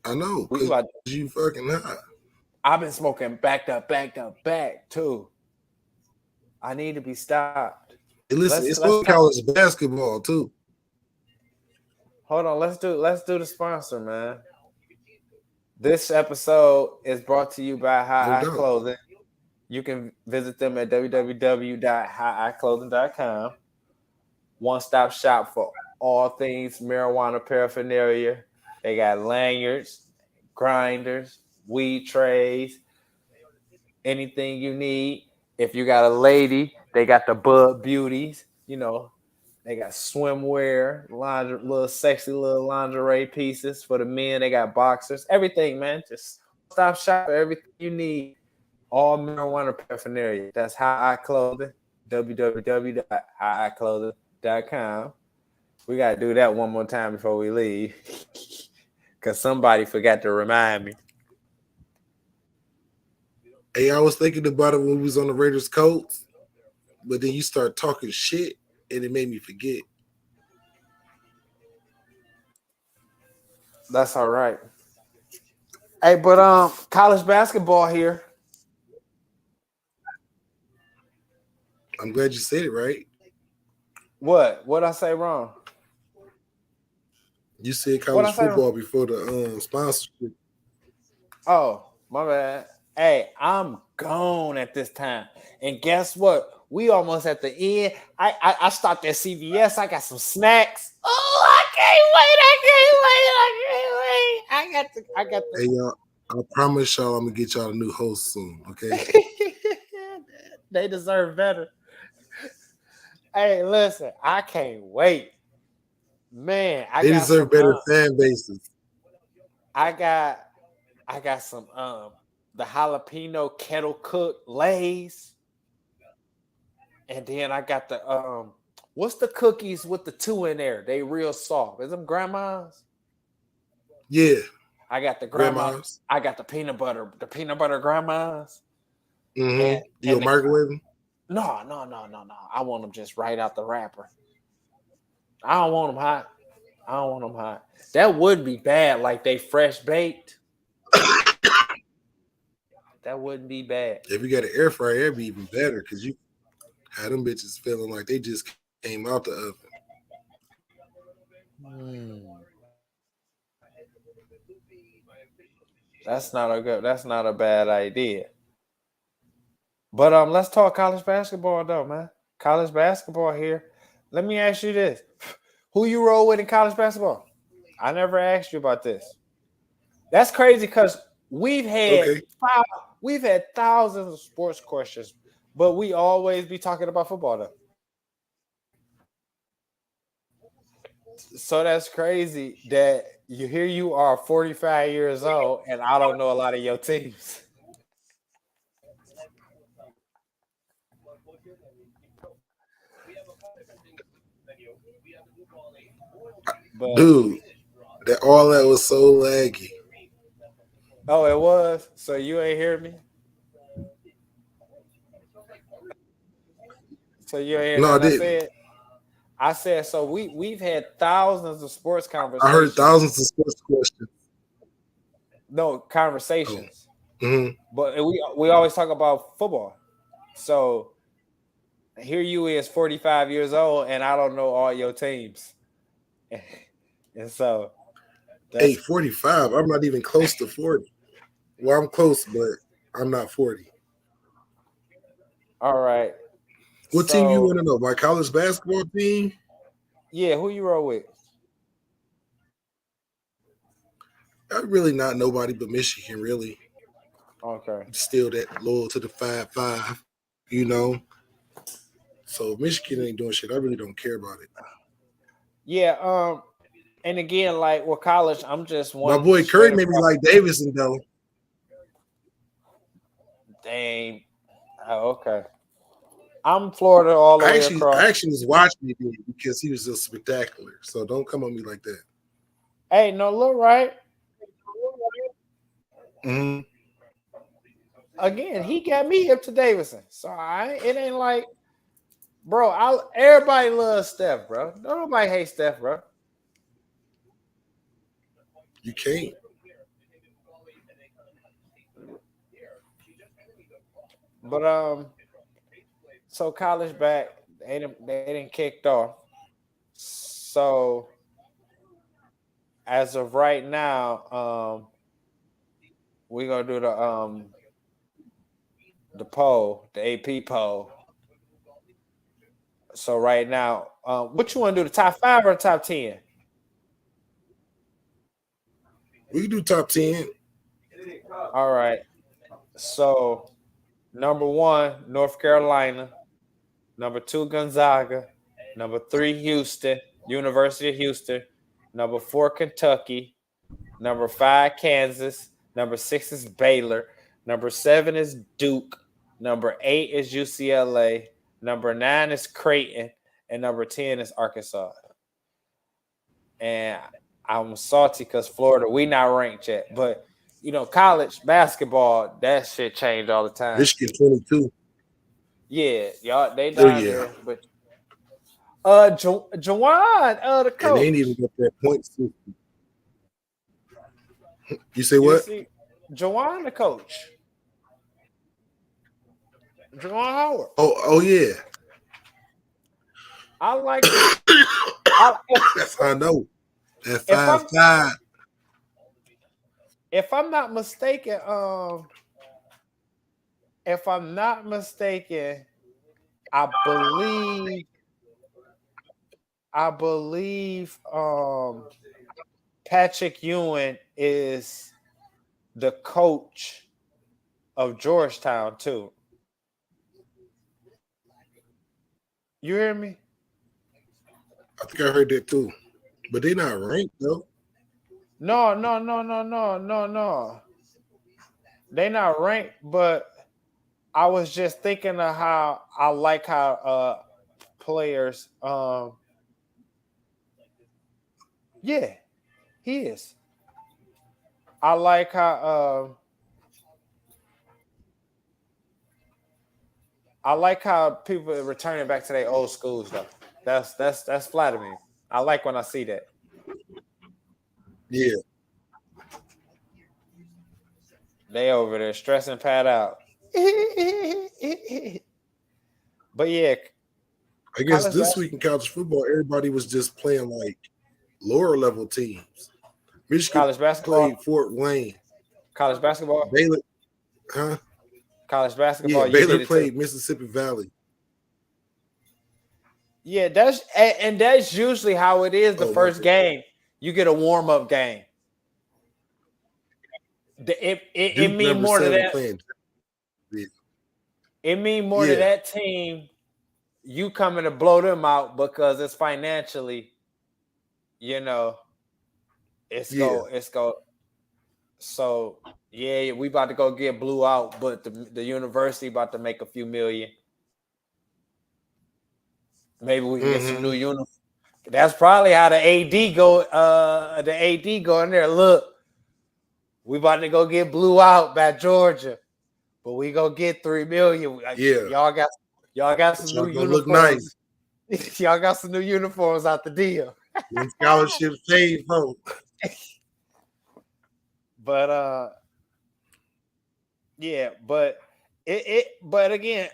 I know, because you fucking hot. I've been smoking back too. I need to be stopped. Hey, listen, it's college basketball too. Hold on, let's do the sponsor, man. This episode is brought to you by High Eye Clothing. You can visit them at www.higheyeclothing.com. One-stop shop for all things marijuana paraphernalia. They got lanyards, grinders, weed trays, anything you need. If you got a lady, they got the Bud Beauties. You know, they got swimwear, little sexy little lingerie pieces for the men. They got boxers, everything, man. Just stop shop for everything you need. All marijuana paraphernalia. That's High Eye Clothing. www.higheyeclothing.com. We got to do that one more time before we leave. Because somebody forgot to remind me. Hey, I was thinking about it when we was on the Raiders Colts, but then you start talking shit, and it made me forget. That's all right. Hey, but college basketball here. I'm glad you said it right. What? What'd I say wrong? You said college football before the sponsorship. Oh, my bad. Hey, I'm gone at this time. And guess what? We almost at the end. I stopped at CVS. I got some snacks. Oh, I can't wait. I got the Hey, y'all, I promise y'all I'm going to get y'all a new host soon, okay? They deserve better. Hey, listen, I can't wait. Man, they deserve better fan bases. I got some the jalapeno kettle cooked Lays. And then I got the what's the cookies with the 2 in there? They real soft. Is them grandmas? Yeah. I got the grandmas. I got the peanut butter grandmas. Mm-hmm. You a microwave them? No. I want them just right out the wrapper. I don't want them hot. That would be bad, like they fresh baked. That wouldn't be bad. If you got an air fryer, it'd be even better because you had them bitches feeling like they just came out the oven. That's not a bad idea. But let's talk college basketball though, man. College basketball here. Let me ask you this. Who you roll with in college basketball? I never asked you about this. That's crazy because we've had thousands of sports questions, but we always be talking about football though. So that's crazy that you are 45 years old and I don't know a lot of your teams. But, dude, that was so laggy. Oh, it was? So you ain't hear me? So you ain't hear me? I didn't. I said, so we've had thousands of sports conversations. I heard thousands of sports questions. No, conversations. Oh. Mm-hmm. But we always talk about football. So here you is 45 years old and I don't know all your teams. And so hey, 45. I'm not even close to 40. Well, I'm close, but I'm not 40. All right. What team you want to know? My college basketball team? Yeah, who you roll with? I really not nobody but Michigan, really. Okay. Still that loyal to the 5-5, you know. So Michigan ain't doing shit. I really don't care about it. Yeah, and again, like with college, I'm just one. My boy Curry made me like Davidson though. Dang. Oh, okay. I'm Florida all the way across. I actually was watching it because he was just spectacular. So don't come on me like that. Hey, no, look right. Mm-hmm. Again, he got me hip to Davidson. So it ain't like, bro, everybody loves Steph, bro. Nobody hates Steph, bro. You can't. But so college back, they didn't kicked off. So as of right now, we're gonna do the poll, the AP poll. So right now, what you want to do? The top 5 or top 10? We can do top 10. All right. So number 1, North Carolina. Number 2, Gonzaga. Number 3, Houston, University of Houston. Number 4, Kentucky. Number 5, Kansas. Number 6 is Baylor. Number 7 is Duke. Number 8 is UCLA. Number 9 is Creighton. And number 10 is Arkansas. And I'm salty because Florida, we not ranked yet. But, you know, college basketball, that shit changed all the time. Michigan 22. Yeah, y'all, they down there. But Jawan, the coach. And they ain't even got that point system. You say what? Jawan, the coach. Jawan Howard. Oh yeah. I like That's how I know. That 5-5. If I'm not mistaken, I believe Patrick Ewing is the coach of Georgetown too. You hear me? I think I heard that too. But they're not ranked though. No. They not ranked, but I was just thinking of how I like how players yeah, he is. I like how people are returning back to their old schools though. That's flattering. I like when I see that. Yeah. They over there stressing Pat out. But yeah, I guess this week in college football, everybody was just playing like lower level teams. Michigan college basketball. played Fort Wayne. College basketball. Baylor, huh? College basketball. Yeah, Baylor played Mississippi Valley. Yeah, that's usually how it is. The first game, you get a warm up game. It means more to that. Yeah. It means more to that team. You coming to blow them out because it's financially, it's go. So yeah, we about to go get blew out, but the university about to make a few million. Maybe we can get some new uniforms. That's probably how the AD go. The AD go in there. Look, we about to go get blew out by Georgia, but we go get $3 million. Yeah, y'all got some new uniforms. Look nice. Y'all got some new uniforms out the deal. When scholarships paid for. But yeah, but but again,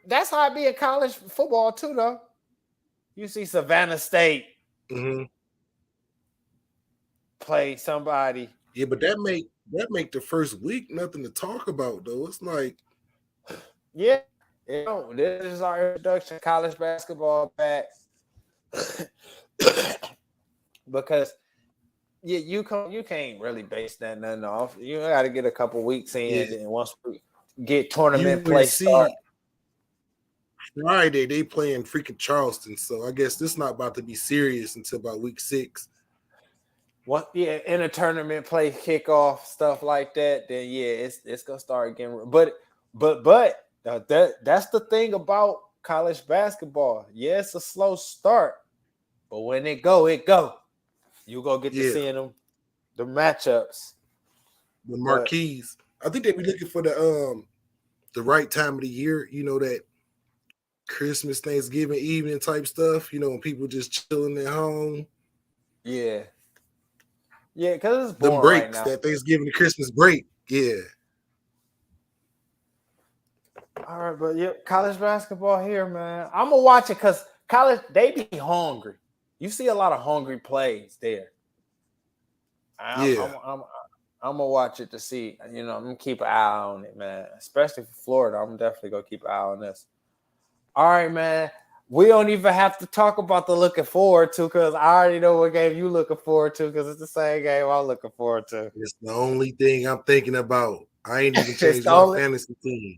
that's how it be in college football too, though. You see Savannah State play somebody. Yeah, but that make the first week nothing to talk about though. It's like, yeah, this is our introduction to college basketball back because you can't really base that nothing off. You got to get a couple weeks in, and once we get tournament play start. Friday they playing freaking Charleston, so I guess this not about to be serious until about week 6. What? Yeah, in a tournament play kickoff stuff like that, then yeah, it's gonna start getting. But that's the thing about college basketball. Yeah, it's a slow start, but when it go. You go get to seeing them, the matchups, the marquees. I think they be looking for the right time of the year. That Christmas, Thanksgiving evening type stuff. When people just chilling at home. Yeah, because it's boring the breaks right now. That Thanksgiving to Christmas break. Yeah. All right, but yeah, college basketball here, man. I'm gonna watch it because college they be hungry. You see a lot of hungry plays there. I'm gonna watch it to see. I'm gonna keep an eye on it, man. Especially for Florida, I'm definitely gonna keep an eye on this. All right, man. We don't even have to talk about the looking forward to because I already know what game you looking forward to because it's the same game I'm looking forward to. It's the only thing I'm thinking about. I ain't even changed my fantasy team.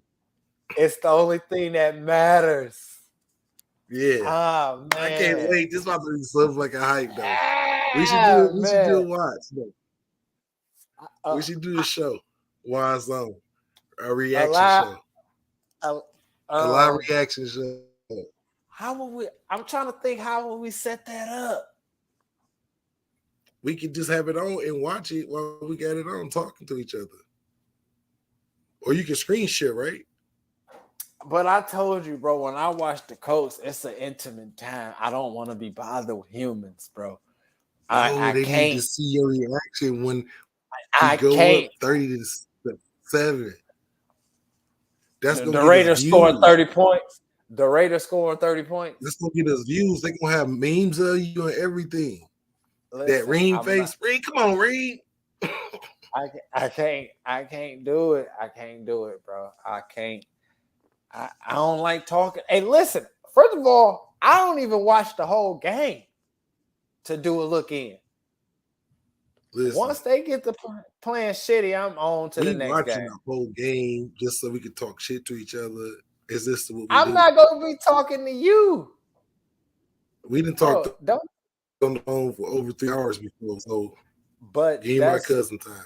It's the only thing that matters. Yeah. Oh, man. I can't wait. This about to be something like a hype, though. We should do a watch, though. We should do the show. Wise Zone. A reaction show. A live reaction show. How would we? I'm trying to think. How would we set that up? We could just have it on and watch it while we got it on, talking to each other. Or you can screen share, right? But I told you, bro. When I watch the Colts, it's an intimate time. I don't want to be bothered with humans, bro. I they can't need to see your reaction when I go can't. Up 30-7. That's the Raiders scoring 30 points. The Raiders scoring 30 points. That's gonna get us views. They're gonna have memes of you and everything. Listen, that Reed face. Reed, come on, Reed. I can't do it. I can't do it, bro. I can't. I don't like talking. Hey, listen. First of all, I don't even watch the whole game to do a look in. Listen, once they get to playing shitty, I'm on to the next game. We watching the whole game just so we can talk shit to each other. Is this what we I'm do? not going to be talking to you. We didn't talk on the phone for over 3 hours before, so But Give me my cousin time.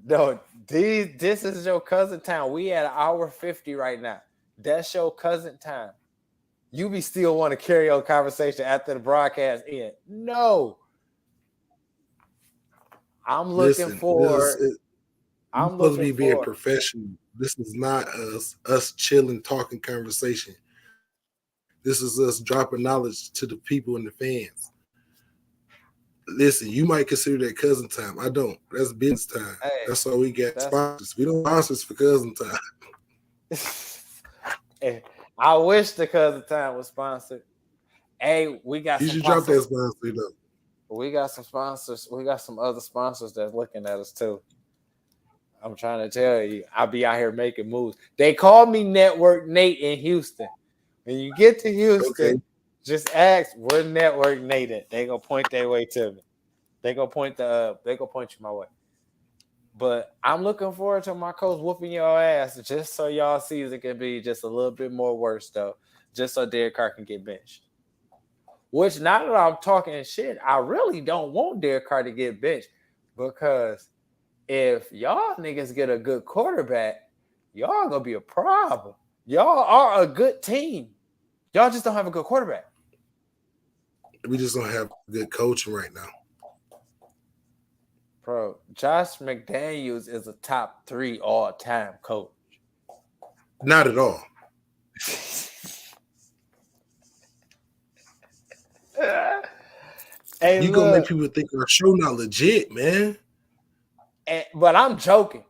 No, this is your cousin time. We at 1:50 right now. That's your cousin time. You be still want to carry on conversation after the broadcast end. No. I'm looking for. I'm supposed to be being professional. This is not us chilling, talking conversation. This is us dropping knowledge to the people and the fans. Listen, you might consider that cousin time. I don't. That's business time. Hey, that's why we get sponsors. We don't sponsors for cousin time. Hey, I wish the cousin time was sponsored. Hey, we got. You should drop that sponsor though. We got some sponsors. We got some other sponsors that's looking at us too. I'm trying to tell you, I'll be out here making moves. They call me Network Nate in Houston. When you get to Houston, just ask where Network Nate at. They gonna point their way to me. They gonna point you my way. But I'm looking forward to my coach whooping your ass just so y'all season can be just a little bit more worse though. Just so Derek Carr can get benched. Which now that I'm talking shit, I really don't want Derek Carr to get benched because if y'all niggas get a good quarterback, y'all gonna be a problem. Y'all are a good team. Y'all just don't have a good quarterback. We just don't have good coaching right now. Bro, Josh McDaniels is a top 3 all-time coach. Not at all. Hey, you gonna make people think our show not legit, man. But I'm joking.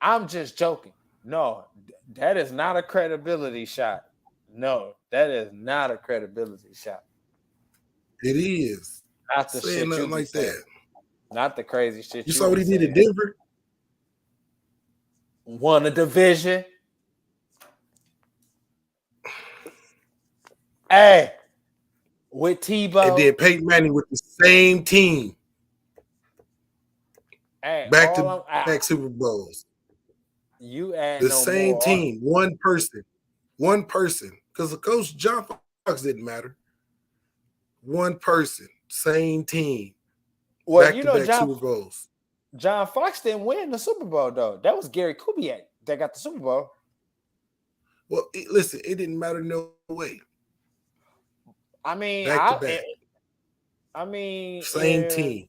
I'm just joking. No, that is not a credibility shot. No, that is not a credibility shot. It is. Not the shit nothing you like saying. that. Not the crazy shit. You saw what he did in Denver? Won a division. Hey, with Tebow. And then Peyton Manning with the same team. Hey, back to back Super Bowls. You add the same team, one person, because the coach John Fox didn't matter. One person, same team. Well, back to back Super Bowls. John Fox didn't win the Super Bowl though. That was Gary Kubiak that got the Super Bowl. Well, listen, it didn't matter no way. I mean, back to back. Same team.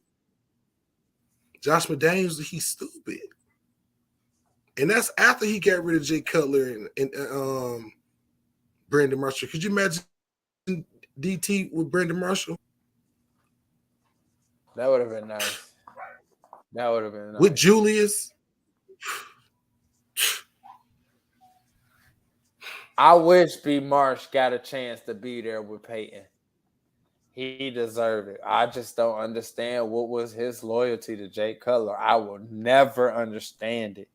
Josh McDaniels, he's stupid. And that's after he got rid of Jay Cutler and Brandon Marshall. Could you imagine DT with Brandon Marshall? That would have been nice. With Julius. I wish B. Marsh got a chance to be there with Peyton. He deserved it. I just don't understand what was his loyalty to Jay Cutler. I will never understand it.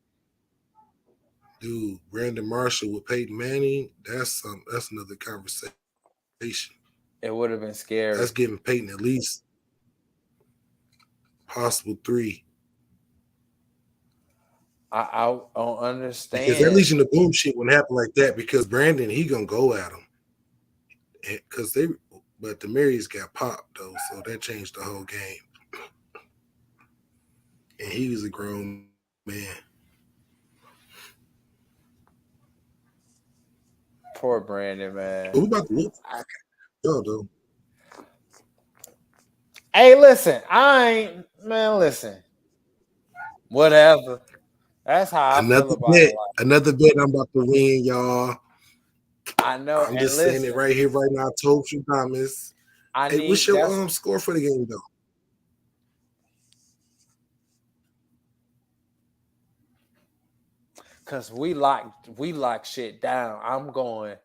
Dude, Brandon Marshall with Peyton Manning, that's another conversation. It would have been scary. That's giving Peyton at least possible 3. I don't understand. Because that Legion of Boom shit wouldn't happen like that because Brandon, he gonna go at him. But the Marys got popped though, so that changed the whole game. And he was a grown man. Poor Brandon, man. But we about to look. Though. Hey, listen, listen. Whatever. That's how I feel about it. Another bet I'm about to win, y'all. I know. I'm just saying it right here, right now. I told you, Thomas. Hey, what's your score for the game, though? Cause we lock shit down. I'm going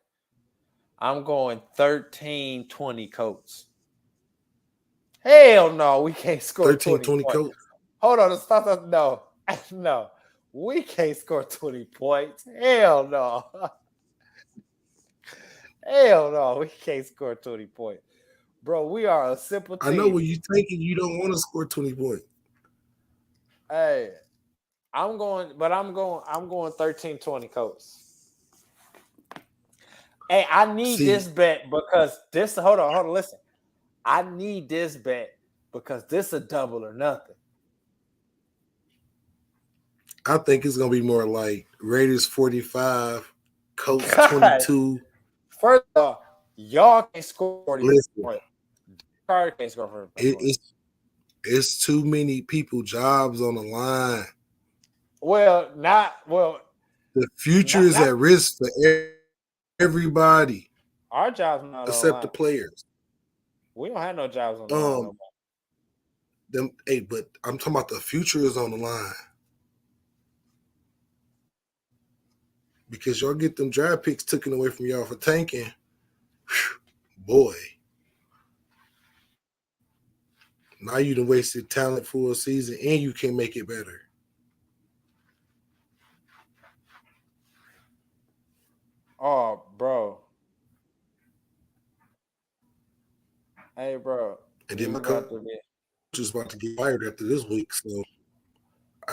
13-20 Colts. Hell no, we can't score 20 Colts. Hold on, stop. No, we can't score 20 points. Hell no. Hell no, we can't score 20 points. Bro, we are a simple team. I know when you take it, you don't want to score 20 points. Hey, I'm going 13-20 Colts. Hey, I need this bet because hold on, listen. I need this bet because this a double or nothing. I think it's gonna be more like Raiders 45, Colts God. 22. First off, y'all can't score 40 Listen, points. Carter can't score 40 points. It's too many people jobs on the line. The future is at risk for everybody. Our job's not except on the players. We don't have no jobs on the line. But I'm talking about the future is on the line. Because y'all get them draft picks taken away from y'all for tanking. Whew, boy. Now you done wasted talent for a season and you can't make it better. Oh, bro. Hey, bro. And then my coach is about to get fired after this week. So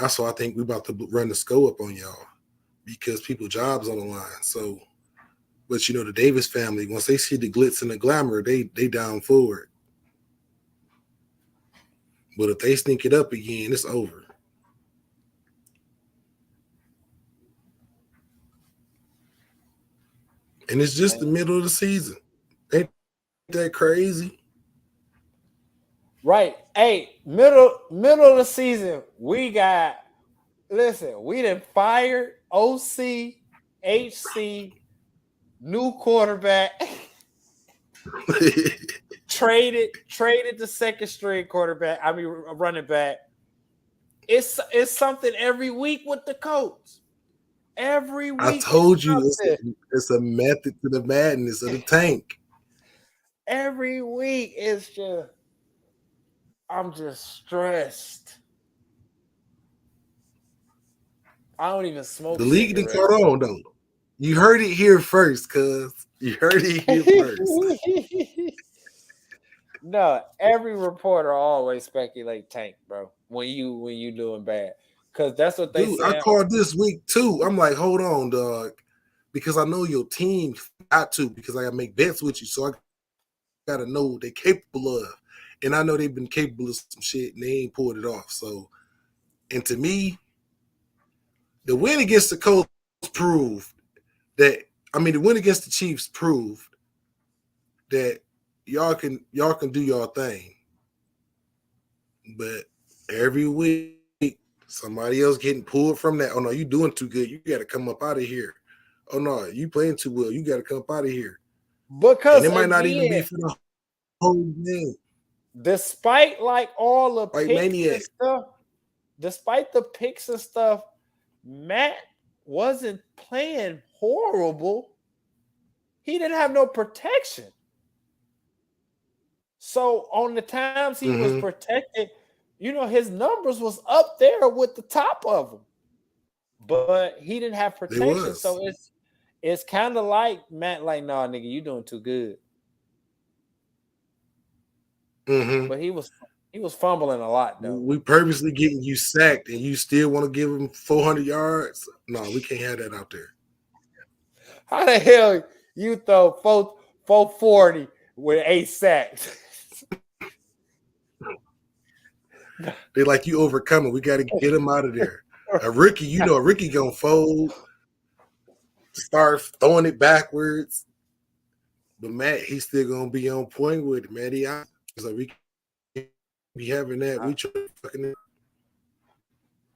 also I think we're about to run the score up on y'all because people's jobs on the line. So, but you know, the Davis family, once they see the glitz and the glamour, they down for it. But if they stink it up again, it's over. And it's just the middle of the season. Ain't that crazy? Right. Hey, middle of the season, we done fired OC, HC, new quarterback, traded the second string quarterback. I mean, running back. It's something every week with the coach. Every week. I told you it's a method to the madness of the tank. Every week it's just, I'm just stressed. I don't even smoke. The league didn't caught on though. You heard it here first, cuz. You heard it here first. No, every reporter always speculate tank, bro. When you doing bad, because that's what they say. I called this week too. I'm like, hold on, dog, because I know your team got to, because I gotta make bets with you, so I gotta know what they're capable of, and I know they've been capable of some shit and they ain't pulled it off. So, and to me, the win against the Colts proved that. I mean, the win against the Chiefs proved that y'all can do your thing. But every week, somebody else getting pulled from that. Oh no, you doing too good. You got to come up out of here. Oh no, you playing too well. You got to come up out of here. Because and it might not even be for the whole game. Despite like all the picks and stuff, despite the picks and stuff, Matt wasn't playing horrible. He didn't have no protection. So on the times he was protected, you know, his numbers was up there with the top of them. But he didn't have protection. So it's kind of like Matt, like, nah, nigga, you doing too good. But he was fumbling a lot, though. We purposely getting you sacked and you still want to give him 400 yards? No, we can't have that out there. How the hell you throw 440 with 8 sacks? They like, you overcoming. We got to get him out of there. A rookie, you know, a rookie gonna fold, start throwing it backwards. But Matt, he's still gonna be on point with it, man. So we can't be having that. We try fucking it.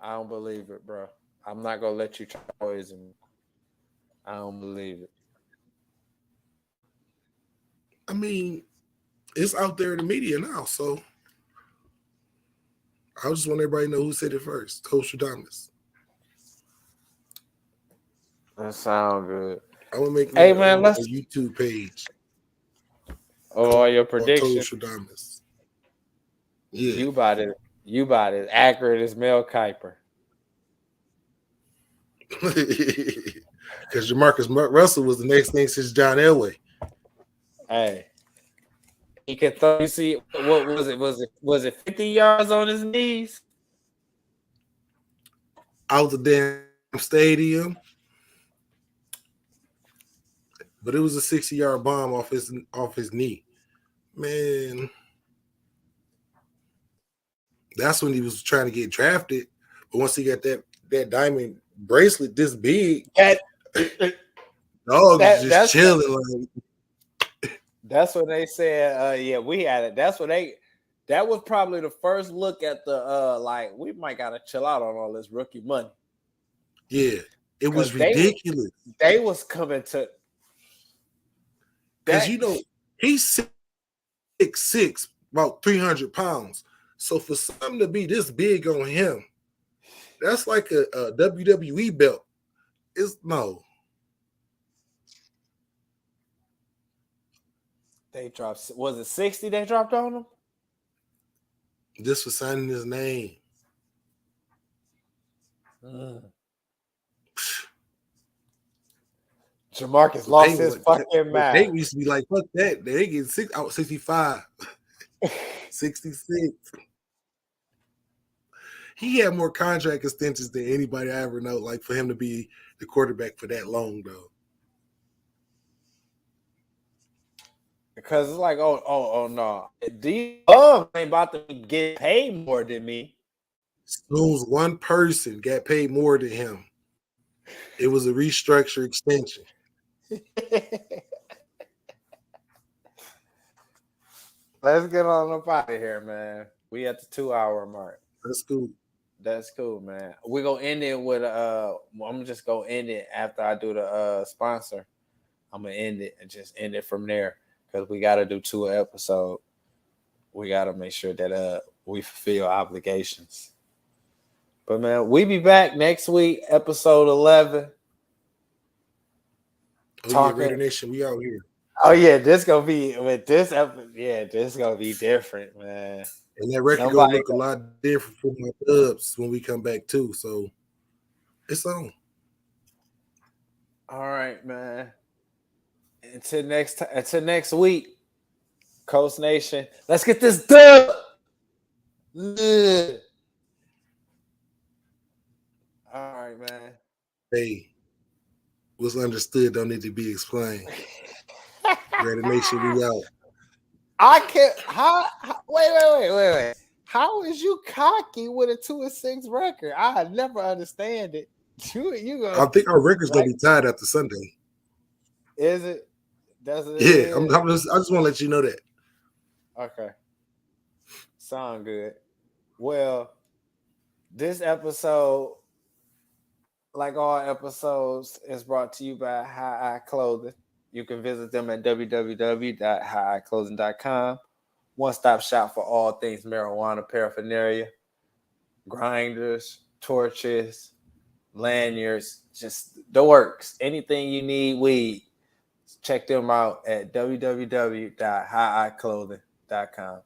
I don't believe it, bro. I'm not gonna let you try poison me. I don't believe it. I mean, it's out there in the media now, so I just want everybody to know who said it first. Coach Thomas. That sounds good. I want to make let's a YouTube page. Oh, your prediction. Coach Thomas. Yeah. You about as accurate as Mel Kiper. Because Jamarcus Russell was the next thing since John Elway. Hey. He could throw. You see, what was it? Was it 50 yards on his knees? Out the damn stadium. But it was a 60-yard bomb off his knee. Man. That's when he was trying to get drafted. But once he got that that diamond bracelet this big. That, dog is just chilling. That's what they said. Yeah, we had it. That was probably the first look at the like we might gotta chill out on all this rookie money. Yeah, it was ridiculous. They was coming to because he's 6'6", about 300 pounds. So for something to be this big on him, that's like a WWE belt. They dropped. Was it 60? They dropped on him. This was signing his name. Jamarcus lost his fucking mind. They used to be like, fuck that. They get 65. 66. He had more contract extensions than anybody I ever know. Like for him to be the quarterback for that long, though. Because it's like, oh no, these bums ain't about to get paid more than me. As soon as one person got paid more than him, it was a restructure extension. Let's get on up out of here, man. We at the 2-hour mark. That's cool, man. We're gonna end it with I'm just gonna end it after I do the sponsor. I'm gonna end it and just end it from there because we gotta do 2 episodes. We gotta make sure that we fulfill obligations. But man, we be back next week, episode 11. Talking Raider Nation, we out here. Oh yeah, this gonna be with this episode. Yeah, this gonna be different, man. And that record gonna look a lot different for my Dubs when we come back too. So it's on. All right, man. Until next week, Coast Nation. Let's get this dub. All right, man. Hey, what's understood don't need to be explained. Raider Nation, we out. I can't. Wait. How is you cocky with a 2-6 record? I never understand it. I think our record's gonna be tied after Sunday. Is it? Does it? Yeah, I just want to let you know that. Okay. Sound good. Well, this episode, like all episodes, is brought to you by High Eye Clothing. You can visit them at www.higheyeclothing.com. One-stop shop for all things marijuana paraphernalia, grinders, torches, lanyards, just the works. Anything you need weed, check them out at www.higheyeclothing.com.